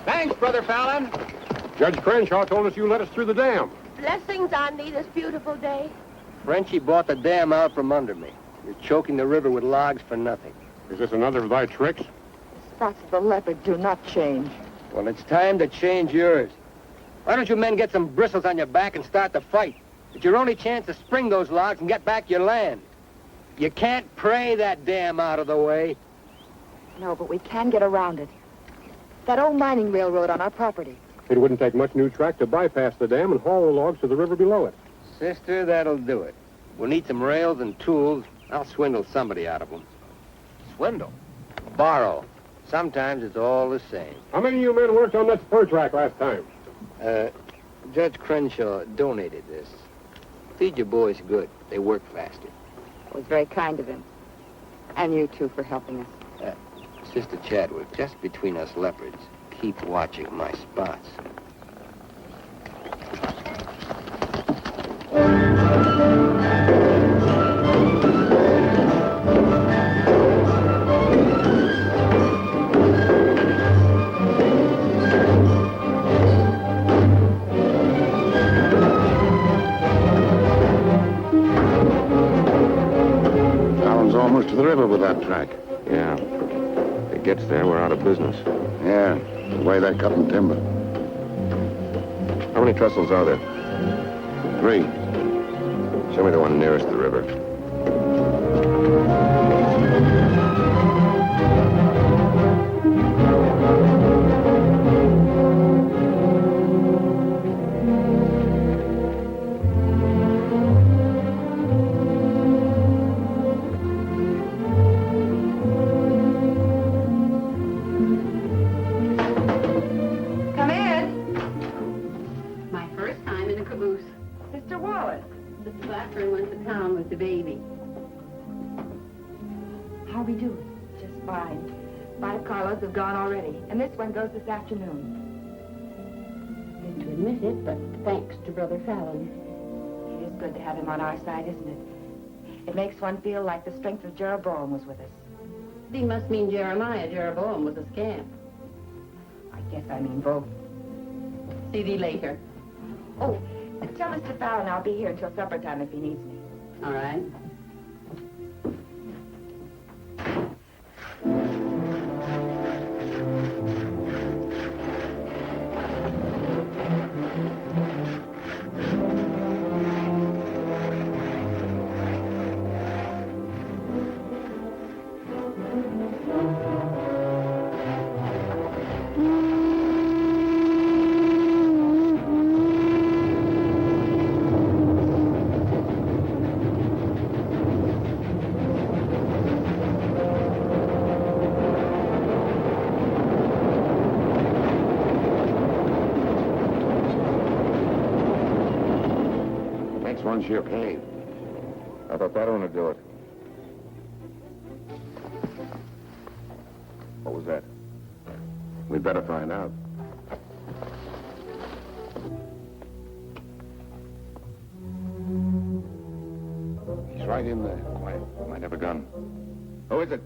Thanks, Brother Fallon. Judge Crenshaw told us you let us through the dam. Blessings on thee this beautiful day. Frenchie bought the dam out from under me. You're choking the river with logs for nothing. Is this another of thy tricks? The spots of the leopard do not change. Well, it's time to change yours. Why don't you men get some bristles on your back and start the fight? It's your only chance to spring those logs and get back your land. You can't pray that dam out of the way. No, but we can get around it. That old mining railroad on our property. It wouldn't take much new track to bypass the dam and haul the logs to the river below it. Sister, that'll do it. We'll need some rails and tools. I'll swindle somebody out of them. Swindle. Borrow. Sometimes it's all the same. How many of you men worked on that spur track last time? Judge Crenshaw donated this. Feed your boys good. They work faster. It was very kind of him. And you, too, for helping us. Sister Chadwick, just between us leopards, keep watching my spots. Fallon's almost to the river with that track. Yeah. If it gets there, we're out of business. Yeah, the way they're cutting timber. How many trestles are there? 3. Show me the one nearest the river. Come in. My first time in a caboose. Mr. Wallace. Mr. Blackburn went to town with the baby. How are we doing? Just fine. 5 carloads have gone already, and this one goes this afternoon. miss it, but thanks to Brother Fallon. It is good to have him on our side, isn't it? It makes one feel like the strength of Jeroboam was with us. Thee must mean Jeremiah. Jeroboam was a scamp. I guess I mean both. See thee later. Oh, tell Mr. Fallon I'll be here until supper time if he needs me. All right. One's your cave. I thought that one would do it. What was that? We'd better find out. He's right in there. Quiet. Might have a gun. Who is it?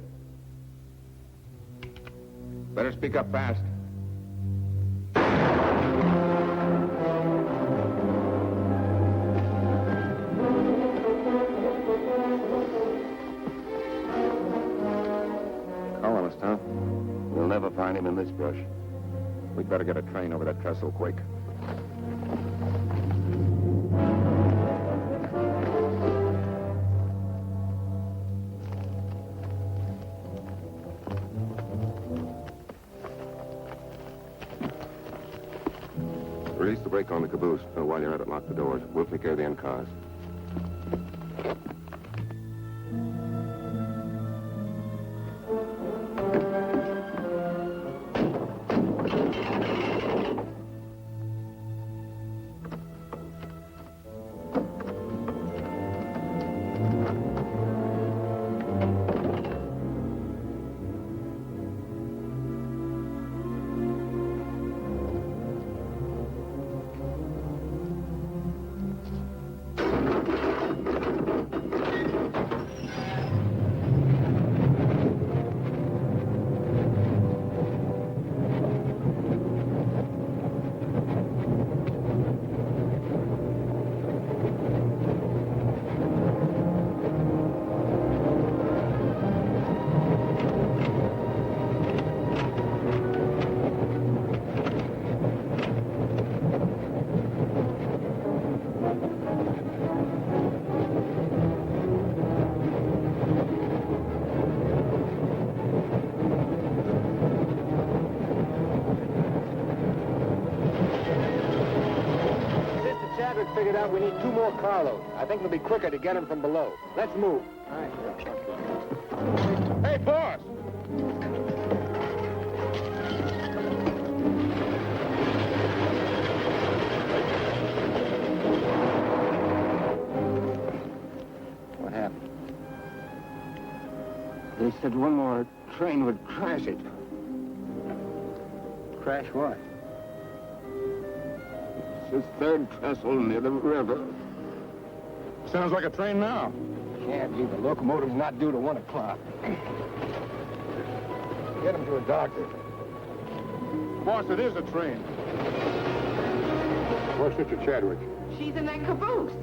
Better speak up fast. Colonist, huh? We'll never find him in this brush. We'd better get a train over that trestle quick. Release the brake on the caboose. While you're at it, lock the doors. We'll take care of the end cars. Figured out we need 2 more carloads. I think it'll be quicker to get them from below. Let's move. All right. Hey, boss! What happened? They said one more train would crash it. Crash what? It's the 3rd trestle near the river. Sounds like a train now. Can't be. The locomotive's not due to 1 o'clock. Get him to a doctor. Boss, it is a train. Where's Sister Chadwick? She's in that caboose.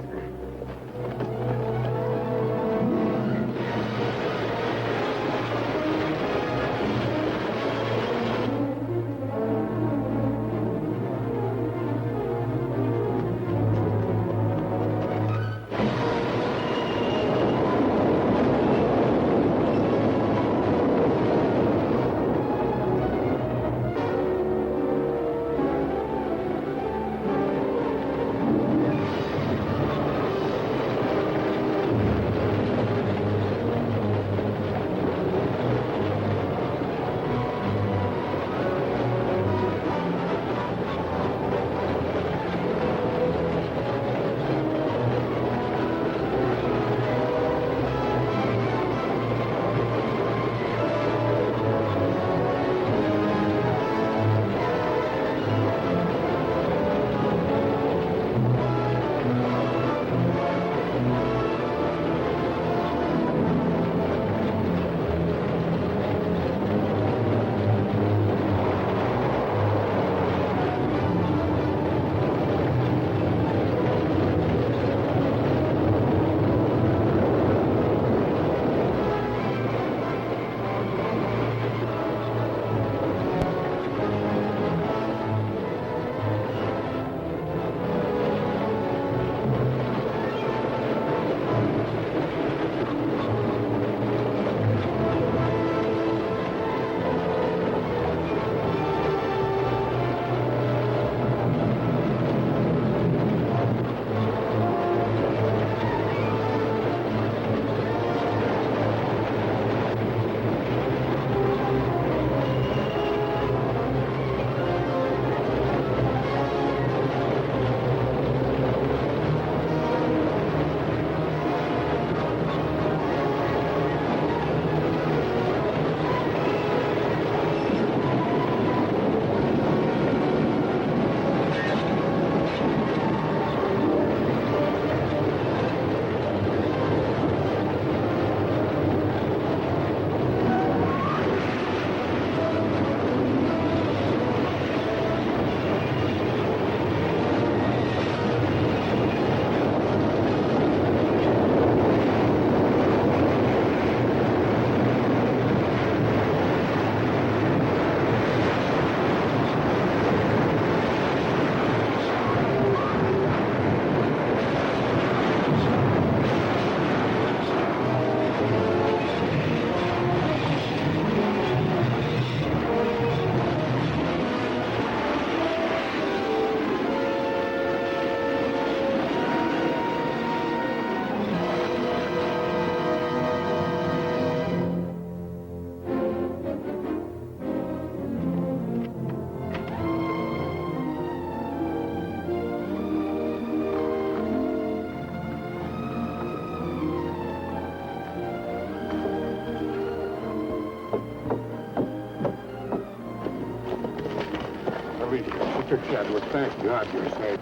Mr. Chadwick, thank God you're safe.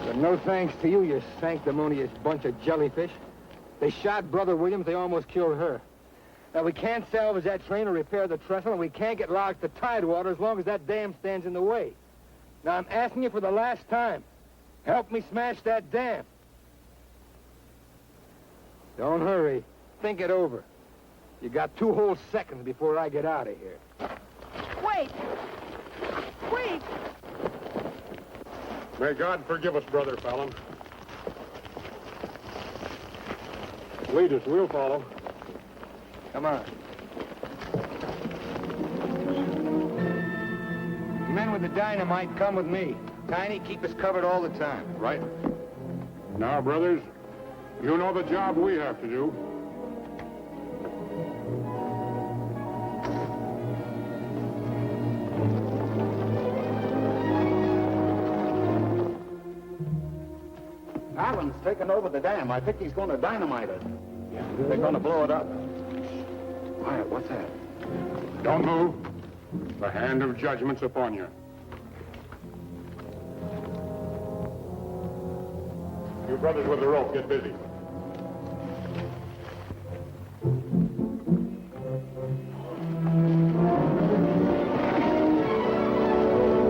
But no thanks to you, you sanctimonious bunch of jellyfish. They shot Brother Williams, they almost killed her. Now, we can't salvage that train or repair the trestle, and we can't get logs to Tidewater as long as that dam stands in the way. Now, I'm asking you for the last time. Help me smash that dam. Don't hurry. Think it over. You got 2 whole seconds before I get out of here. Wait! Wait! May God forgive us, Brother Fallon. Lead us, we'll follow. Come on. Men with the dynamite, come with me. Tiny, keep us covered all the time. Right. Now, brothers, you know the job we have to do. Alan's taken over the dam. I think he's going to dynamite it. Yeah. They're going to blow it up. Quiet, what's that? Don't move. The hand of judgment's upon you. You brothers with the rope, get busy.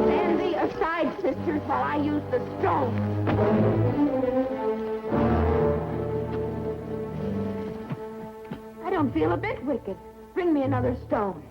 Stand thee aside, sisters, while I use the stone. I don't feel a bit wicked. Bring me another stone.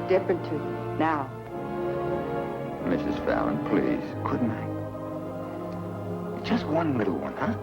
different to you now. Mrs. Fallon, please. Good night. Just one little one, huh?